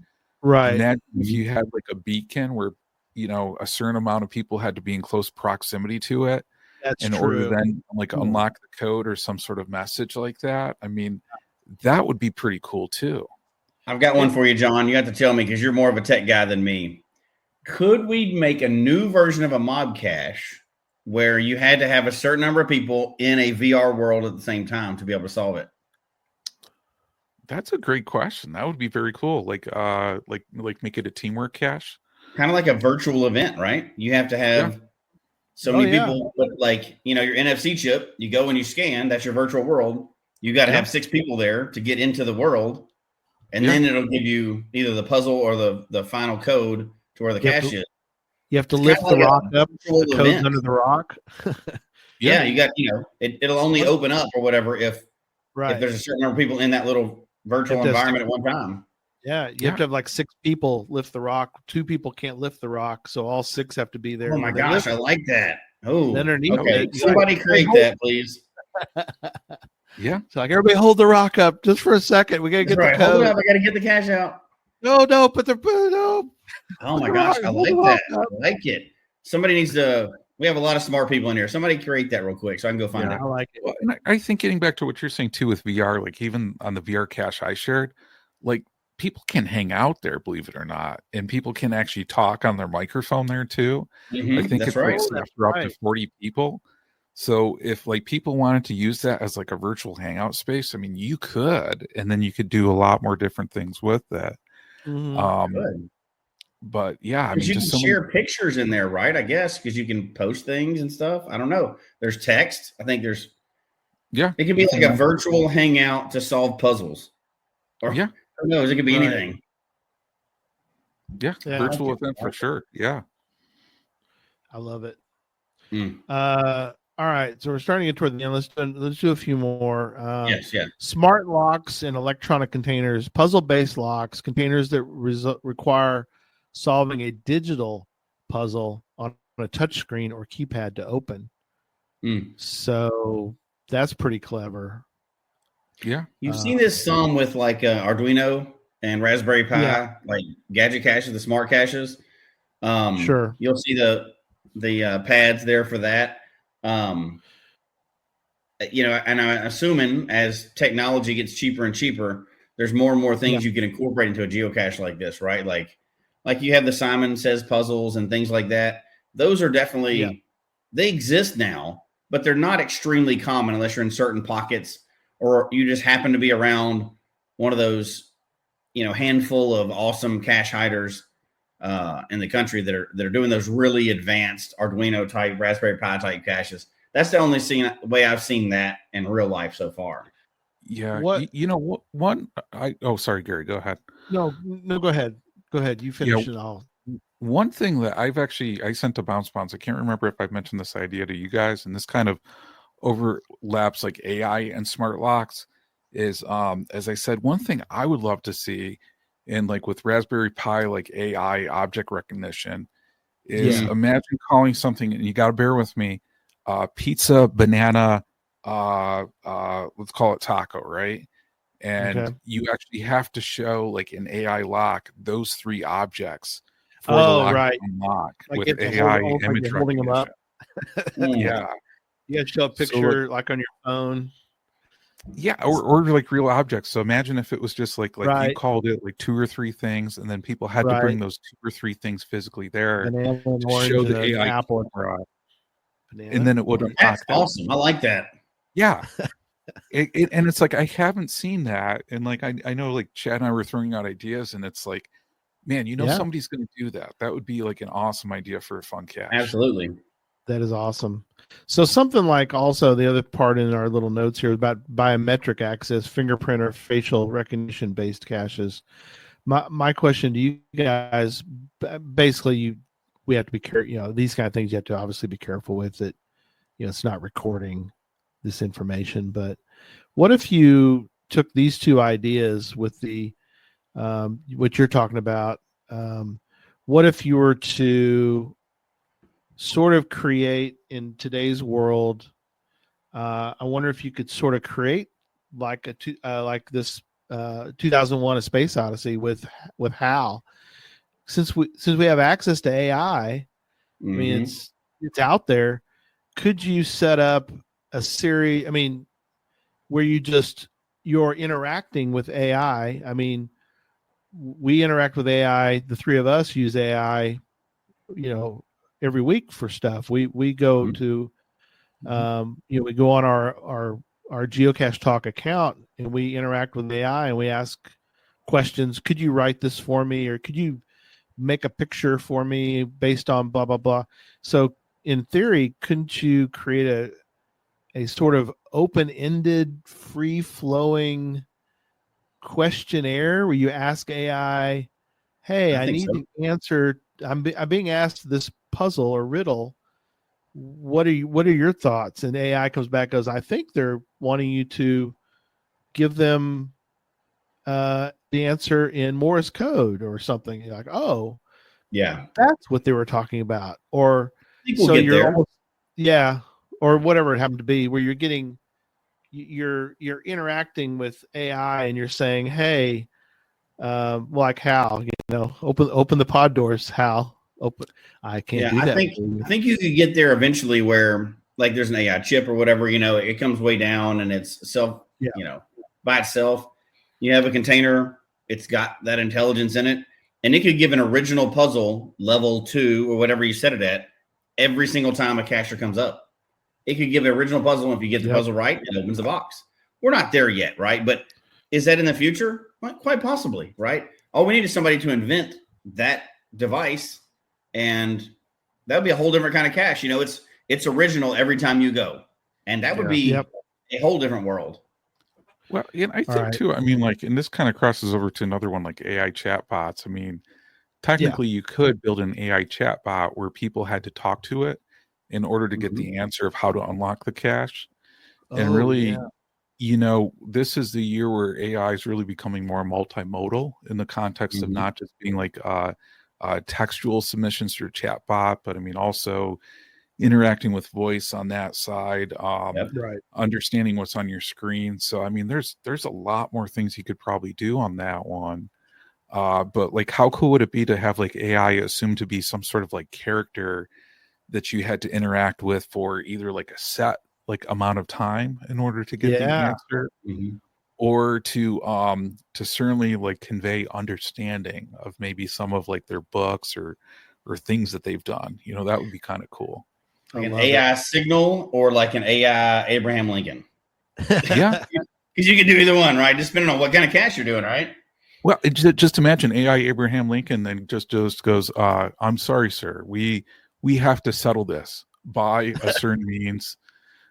Right. And that if you had like a beacon where, you know, a certain amount of people had to be in close proximity to it in order to then like unlock the code or some sort of message like that. I mean, that would be pretty cool too. I've got one for you, John. You have to tell me because you're more of a tech guy than me. Could we make a new version of a mob cache where you had to have a certain number of people in a VR world at the same time to be able to solve it? That's a great question. That would be very cool. Like make it a teamwork cache. Kind of like a virtual event, right? You have to have so many people, but like, you know, your NFC chip, you go and you scan, that's your virtual world. You got to have 6 people there to get into the world. And then it'll give you either the puzzle or the final code to where the cache is. You have to lift the rock up. The code's under the rock. Yeah, you got, you know, it'll only open up or whatever if there's a certain number of people in that little virtual environment at one time. Yeah, you Yeah. have to have like 6 people lift the rock. 2 people can't lift the rock, so all 6 have to be there. Oh my When they gosh, lift I like that. Oh, underneath okay. it, Somebody create that, please. Yeah. So like everybody hold the rock up just for a second. We gotta That's get the right. Hold it code. up. I got to get the cash out. No, put no. Oh my the gosh, rock- I hold the like rock that. up. I like it. Somebody needs to. We have a lot of smart people in here. Somebody create that real quick so I can go find Yeah. it. I like it. Well, and I think getting back to what you're saying too with VR, like even on the VR cache I shared, like people can hang out there, believe it or not, and people can actually talk on their microphone there too. I think That's it's right. like set for up to 40 people. So if like people wanted to use that as like a virtual hangout space, I mean, you could, and then you could do a lot more different things with that. Good. But yeah, I Because mean, you just can so share pictures in there, right? I guess because you can post things and stuff. I don't know. There's text. I think there's. Yeah, It could be like a virtual hangout to solve puzzles. Or yeah, who knows? It could be anything. Yeah, Yeah, virtual event for sure. Yeah. I love it. Mm. All right, so we're starting to get toward the end. Let's do a few more. Yes, yeah. Smart locks and electronic containers, puzzle-based locks, containers that require solving a digital puzzle on a touch screen or keypad to open. So that's pretty clever. Yeah. You've seen this some with like Arduino and Raspberry Pi, like gadget caches, the smart caches. Sure. You'll see the pads there for that. You know, and I'm assuming as technology gets cheaper and cheaper, there's more and more things you can incorporate into a geocache like this, right? Like you have the Simon Says puzzles and things like that. Those are definitely they exist now, but they're not extremely common unless you're in certain pockets or you just happen to be around one of those, you know, handful of awesome cache hiders in the country that are doing those really advanced Arduino type, Raspberry Pi type caches. That's the only way I've seen that in real life so far. Yeah. What You know what? One. Sorry, Gary. Go ahead. No, go ahead. Go ahead. You finish it all. One thing that I sent to Bounce Bounce. I can't remember if I mentioned this idea to you guys, and this kind of overlaps like AI and smart locks. Is as I said, one thing I would love to see, in like with Raspberry Pi, like AI object recognition, is imagine calling something, and you got to bear with me, pizza, banana, let's call it taco, right? And you actually have to show like an AI lock those 3 objects for the lock to unlock with AI image holding them up. recognition. Yeah. You have to show a picture like on your phone. Yeah, or like real objects. So imagine if it was just like you called it like 2 or 3 things, and then people had to bring those 2 or 3 things physically there Banana, to show the AI apple, and then it would unlock. That's awesome. I like that. Yeah. And it's like I haven't seen that, and like I know like Chad and I were throwing out ideas, and it's like, man, somebody's going to do that. That would be like an awesome idea for a fun cache. Absolutely. That is awesome. So something like also the other part in our little notes here about biometric access, fingerprint or facial recognition based caches. My question to you guys, basically, we have to be careful. You know, these kind of things you have to obviously be careful with. That it's not recording this information. But what if you took these 2 ideas with the what you're talking about? What if you were to sort of create in today's world? I wonder if you could sort of create like like this 2001: A Space Odyssey with HAL. Since we have access to AI, I mean it's out there. Could you set up a series? I mean, where you're interacting with AI. I mean, we interact with AI. The 3 of us use AI, every week for stuff. We go to, we go on our Geocache Talk account and we interact with AI and we ask questions. Could you write this for me, or could you make a picture for me based on blah blah blah? So in theory, couldn't you create a sort of open-ended, free-flowing questionnaire where you ask AI, hey, I need to answer, I'm being asked this puzzle or riddle. What are your thoughts? And AI comes back, goes, I think they're wanting you to give them the answer in Morse code or something. You're like, oh, Yeah. that's what they were talking about. Or I think we'll so get you're there. almost, yeah, or whatever it happened to be, where you're interacting with AI and you're saying, hey, like Hal, open the pod doors, Hal. Open. I can't do I that. think you could get there eventually where like there's an AI chip or whatever, it comes way down and it's by itself. You have a container, it's got that intelligence in it, and it could give an original puzzle level 2 or whatever you set it at every single time a cacher comes up. It could give an original puzzle, and if you get the puzzle right, it opens the box. We're not there yet, right? But is that in the future? Well, quite possibly, right? All we need is somebody to invent that device, and that would be a whole different kind of cache. It's original every time you go, and that would be a whole different world. Well, and I think too, I mean, like, and this kind of crosses over to another one, like AI chatbots. I mean, technically you could build an AI chatbot where people had to talk to it in order to get the answer of how to unlock the cache. And really, this is the year where AI is really becoming more multimodal in the context of not just being like textual submissions through chatbot, but I mean, also interacting with voice on that side, understanding what's on your screen. So I mean, there's a lot more things you could probably do on that one. But like, how cool would it be to have like AI assumed to be some sort of like character that you had to interact with for either like a set like amount of time in order to get the answer, or to certainly like convey understanding of maybe some of like their books or things that they've done. That would be kind of cool. Like an AI signal or like an AI Abraham Lincoln. Yeah. Because you can do either one, right? Just depending on what kind of cache you're doing, right? Well, just imagine AI Abraham Lincoln then just goes, I'm sorry, sir. We have to settle this by a certain means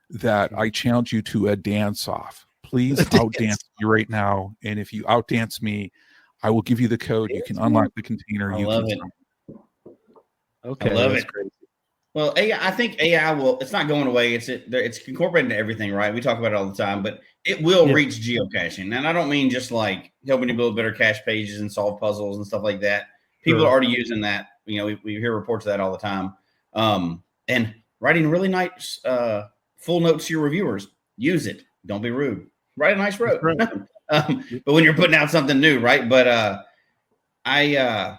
that I challenge you to a dance off. Please outdance me right now. And if you outdance me, I will give you the code. You can unlock the container. I love it. Okay. I love it. Crazy. Well, AI, I think AI it's not going away. It's incorporated into everything, right? We talk about it all the time, but it will reach geocaching. And I don't mean just like helping you build better cache pages and solve puzzles and stuff like that. People are already using that. We hear reports of that all the time. And writing really nice full notes to your reviewers. Use it. Don't be rude. Write a nice note. But when you're putting out something new, right? But I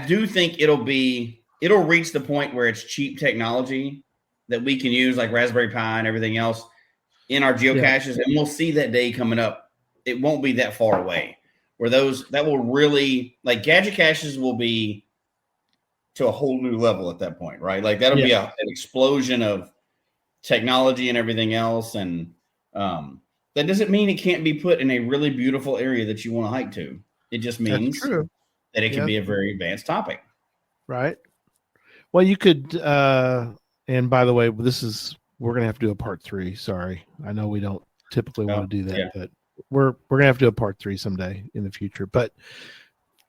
do think it'll reach the point where it's cheap technology that we can use, like Raspberry Pi and everything else, in our geocaches, and we'll see that day coming up. It won't be that far away where that will really, like, gadget caches will be to a whole new level at that point, right? Like that'll be an explosion of technology and everything else, and that doesn't mean it can't be put in a really beautiful area that you want to hike to. It just means that it can be a very advanced topic, right? Well, you could, and by the way, we're going to have to do a part 3. Sorry. I know we don't typically want to do that, but we're going to have to do a part 3 someday in the future. But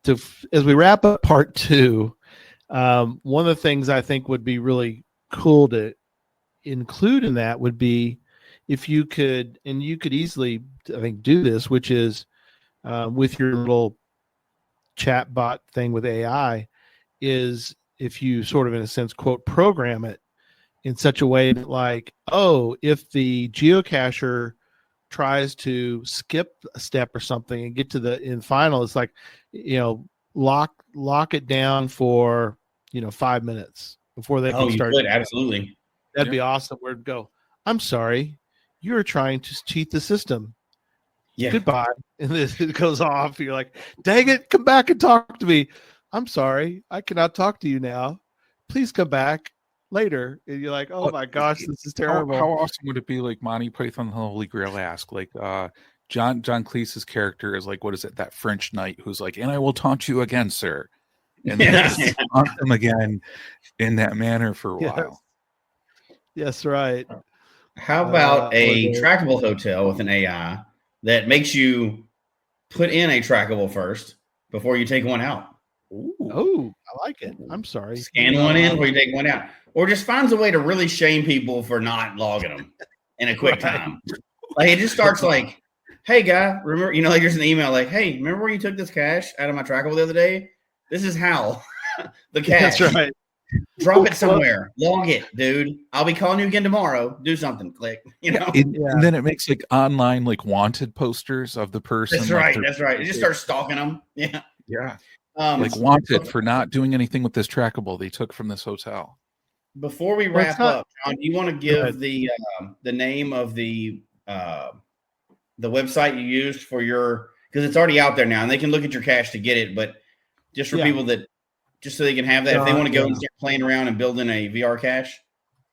as we wrap up part 2, one of the things I think would be really cool to include in that would be if you could, and you could easily, I think, do this, which is with your little chat bot thing with AI, is if you sort of, in a sense, quote, program it in such a way that, like, if the geocacher tries to skip a step or something and get to in final, it's like, lock it down for 5 minutes before they can start. Absolutely. That'd be awesome. Where to go? I'm sorry, you're trying to cheat the system. Yeah. Goodbye. And then it goes off. You're like, dang it, come back and talk to me. I'm sorry, I cannot talk to you now. Please come back later. And you're like, oh my gosh, this is terrible. How awesome would it be, like Monty Python the Holy Grail ask, like John Cleese's character is like, what is it, that French knight who's like, and I will taunt you again, sir. And then just taunt him again in that manner for a while. Yes, right. How about a trackable hotel with an AI that makes you put in a trackable first before you take one out? Ooh. Oh, I like it. I'm sorry. Scan one in before you take one out. Or just finds a way to really shame people for not logging them in a quick time. Like, it just starts like, hey guy, remember, like there's an email like, hey, remember where you took this cache out of my trackable the other day? This is how the cache. That's right. Drop it somewhere. Log it, dude. I'll be calling you again tomorrow. Do something. Click. And then it makes like online like wanted posters of the person. That's right. That's right. It just starts stalking them. Yeah. Yeah. Like wanted for not doing anything with this trackable they took from this hotel. Before we wrap up, John, do you want to give the name of the website you used for your, because it's already out there now and they can look at your cache to get it, but just for people that, just so they can have that, if they want to go and start playing around and building a VR cache.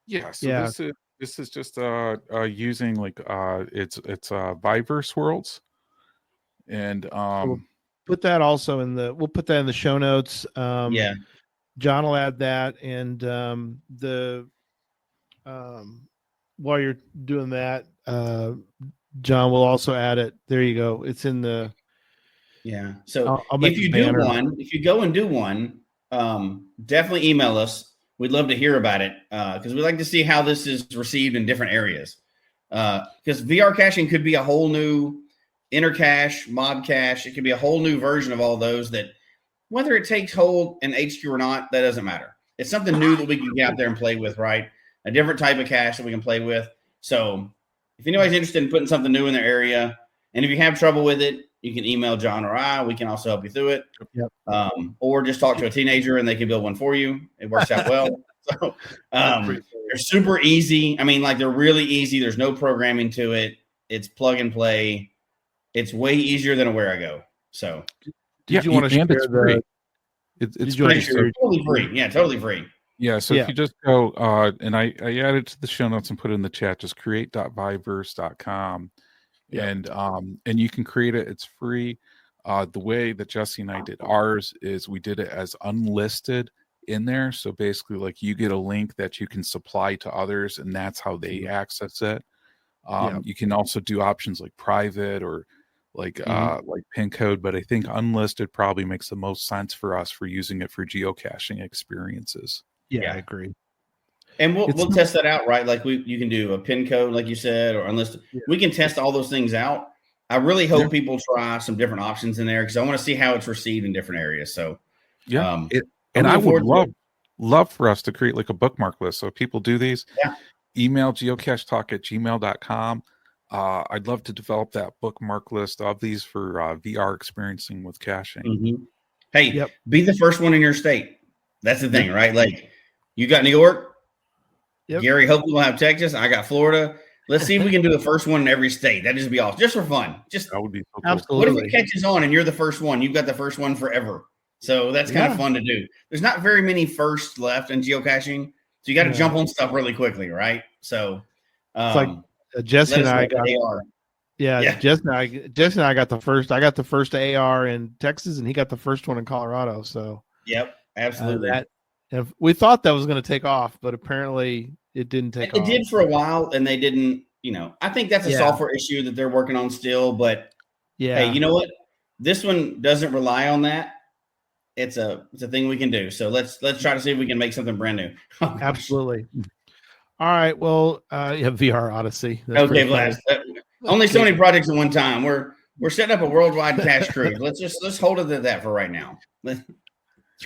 Yeah. So this is just using like it's Viverse Worlds, and we'll put that also we'll put that in the show notes. Yeah, John will add that, and while you're doing that, John will also add it. There you go. It's in the. Yeah. So I'll make if you go and do one, definitely email us. We'd love to hear about it because we'd like to see how this is received in different areas. Because VR caching could be a whole new intercache, mod cache. It could be a whole new version of all those that, whether it takes hold in HQ or not, that doesn't matter. It's something new that we can get out there and play with, right? A different type of cache that we can play with. So if anybody's interested in putting something new in their area, and if you have trouble with it, you can email John or I. We can also help you through it. Yep. Or just talk to a teenager and they can build one for you. It works out well. So they're super easy. I mean, like they're really easy. There's no programming to it. It's plug and play. It's way easier than a Where I Go. So did you want to share the? It's pretty totally free. Yeah, totally free. Yeah. So if you just go and I added to the show notes and put it in the chat, just create.viverse.com. And you can create it. It's free. The way that Jesse and I did ours is we did it as unlisted in there. So basically, like you get a link that you can supply to others, and that's how they access it. You can also do options like private or like pin code, but I think unlisted probably makes the most sense for us for using it for geocaching experiences. Yeah, I agree. And we'll test that out, right? Like you can do a pin code, like you said, or unlisted. Yeah. We can test all those things out. I really hope people try some different options in there because I want to see how it's received in different areas. So and I would love for us to create like a bookmark list. So if people do these, email geocachetalk@gmail.com. I'd love to develop that bookmark list of these for VR experiencing with caching. Mm-hmm. Hey, be the first one in your state. That's the thing, right? Like you got New York. Yep. Gary, hopefully we'll have Texas. I got Florida. Let's see if we can do the first one in every state. That'd just be awesome. Just for fun. That would be so cool. Absolutely. What if it catches on and you're the first one? You've got the first one forever. So that's kind of fun to do. There's not very many firsts left in geocaching. So you got to jump on stuff really quickly, right? So it's like Jesse and I got AR. Yeah. Jesse and I got the first. I got the first AR in Texas, and he got the first one in Colorado. So absolutely. We thought that was going to take off, but apparently it didn't take off. It did for a while, and they didn't. I think that's a software issue that they're working on still. But hey, you know what? This one doesn't rely on that. It's a thing we can do. So let's try to see if we can make something brand new. Absolutely. All right. Well, VR Odyssey. That's okay, Blast. Only so many projects at one time. We're setting up a worldwide cache cruise. Let's hold it at that for right now. That's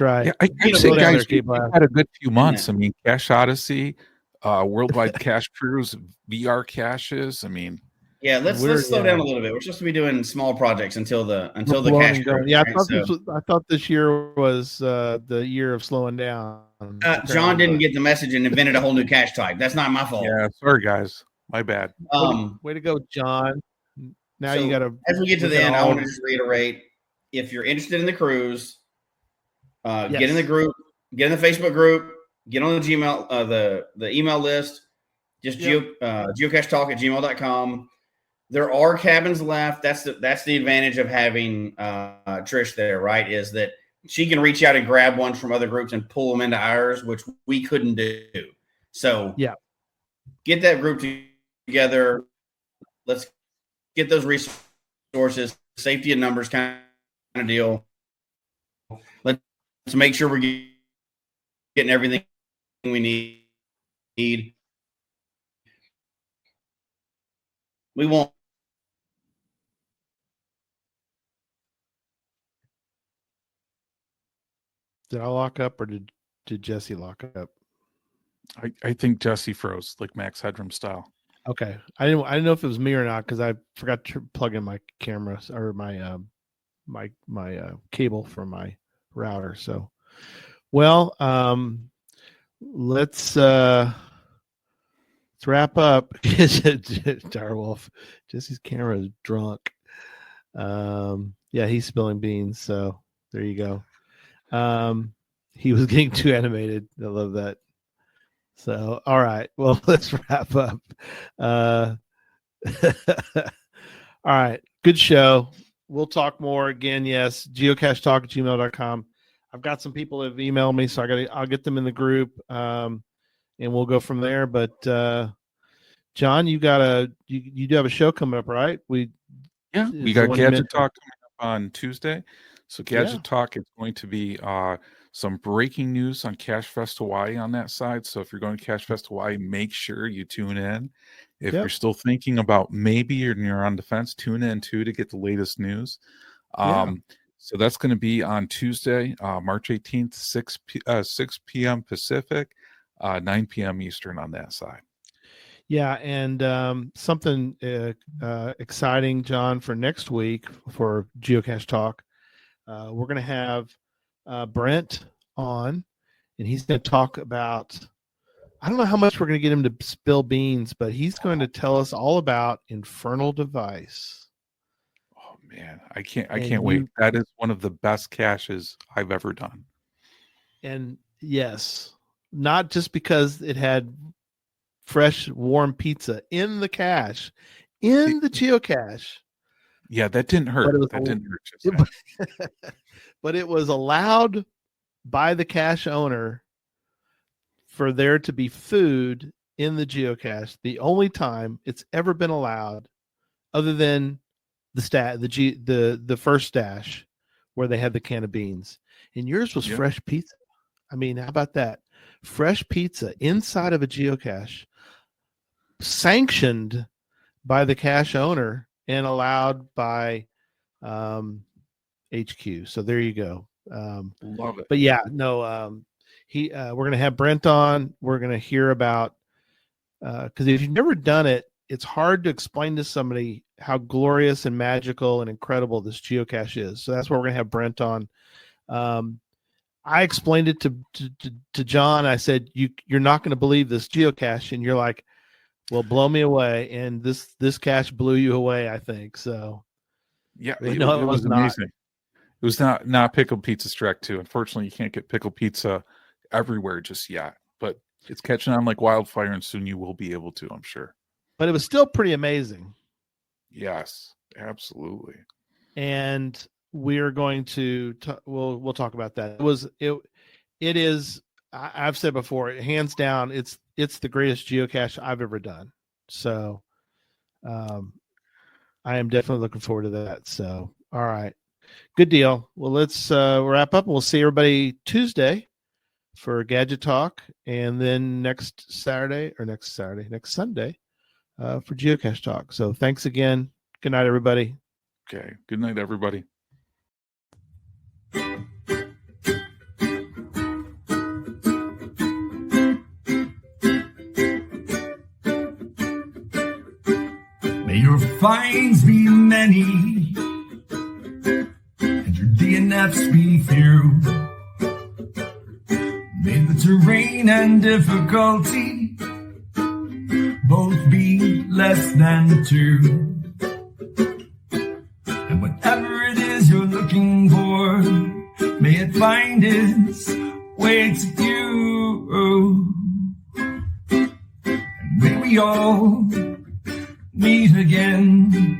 right. Yeah, I'd say, guys, we've had a good few months. I mean, Cache Odyssey, Worldwide Cache Cruise, VR caches. I mean, let's slow down a little bit. We're supposed to be doing small projects until the cache cruise. Yeah, right? I thought this year was the year of slowing down. John didn't get the message and invented a whole new cache type. That's not my fault. Yeah, sorry guys, my bad. Way to go, John. Now you got to. As we get to the end, I want to just reiterate: if you're interested in the cruise. Get in the group, get in the Facebook group, get on the Gmail, the email list, just geocachetalk@gmail.com. There are cabins left. That's the advantage of having Trish there, right? Is that she can reach out and grab ones from other groups and pull them into ours, which we couldn't do. So get that group together. Let's get those resources, safety in numbers kind of deal. Let's make sure we're getting everything we need. We won't Did I lock up or did Jesse lock up? I think Jesse froze, like Max Headroom style. Okay. I didn't know if it was me or not because I forgot to plug in my camera or my cable for my router. So, well, let's wrap up. Direwolf, Jesse's camera is drunk. Yeah, he's spilling beans. So there you go. He was getting too animated. I love that. So, all right. Well, let's wrap up. All right. Good show. We'll talk more again. Yes. geocachetalk@gmail.com. I've got some people that have emailed me, so I'll get them in the group. And we'll go from there. But, John, you do have a show coming up, right? We got Gadget Talk coming up on Tuesday. So Gadget Talk is going to be some breaking news on Cache Fest Hawaii on that side. So if you're going to Cache Fest Hawaii, make sure you tune in. If you're still thinking about maybe you're on the fence, tune in too to get the latest news. So that's going to be on Tuesday, March 18th, 6 p.m. Pacific, 9 p.m. Eastern on that side. Yeah, and something exciting, John, for next week for Geocache Talk. We're going to have Brent on, and he's going to talk about, I don't know how much we're going to get him to spill beans, but he's going to tell us all about Infernal Device. Oh man, I can't wait. That is one of the best caches I've ever done. And yes, not just because it had fresh warm pizza in the cache, in the geocache. Yeah, that didn't hurt. That didn't hurt. But it was allowed by the cache owner for there to be food in the geocache. The only time it's ever been allowed, other than the first stash where they had the can of beans. And yours was fresh pizza. I mean, how about that? Fresh pizza inside of a geocache, sanctioned by the cache owner and allowed by HQ. So there you go. Love it. But yeah, no, we're going to have Brent on. We're going to hear about, because if you've never done it, it's hard to explain to somebody how glorious and magical and incredible this geocache is. So that's why we're going to have Brent on. I explained it to John. I said, you're not going to believe this geocache. And you're like, well, blow me away. And this cache blew you away, I think. So yeah, it was amazing. It was not pickled pizza strike too. Unfortunately, you can't get pickled pizza everywhere just yet, but it's catching on like wildfire, and soon you will be able to, I'm sure. But it was still pretty amazing. Yes, absolutely. And we're going to we'll talk about that. It is. I've said before, hands down, it's the greatest geocache I've ever done. So, I am definitely looking forward to that. So, all right. Good deal. Well, let's wrap up. We'll see everybody Tuesday for Gadget Talk, and then next Sunday for Geocache Talk. So thanks again. Good night, everybody. Okay. Good night, everybody. May your finds be many, DNFs be few. May the terrain and difficulty both be less than 2. And whatever it is you're looking for, may it find its way to you. And may we all meet again.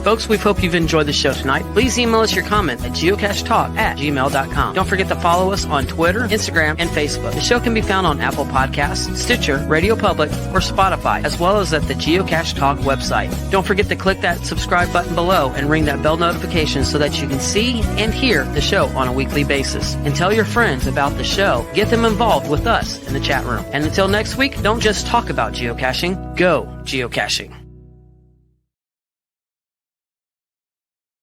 Folks, we hope you've enjoyed the show tonight. Please email us your comment at geocachetalk@gmail.com. Don't forget to follow us on Twitter, Instagram, and Facebook. The show can be found on Apple Podcasts, Stitcher, Radio Public, or Spotify, as well as at the Geocache Talk website. Don't forget to click that subscribe button below and ring that bell notification so that you can see and hear the show on a weekly basis. And tell your friends about the show. Get them involved with us in the chat room. And until next week, don't just talk about geocaching, go geocaching.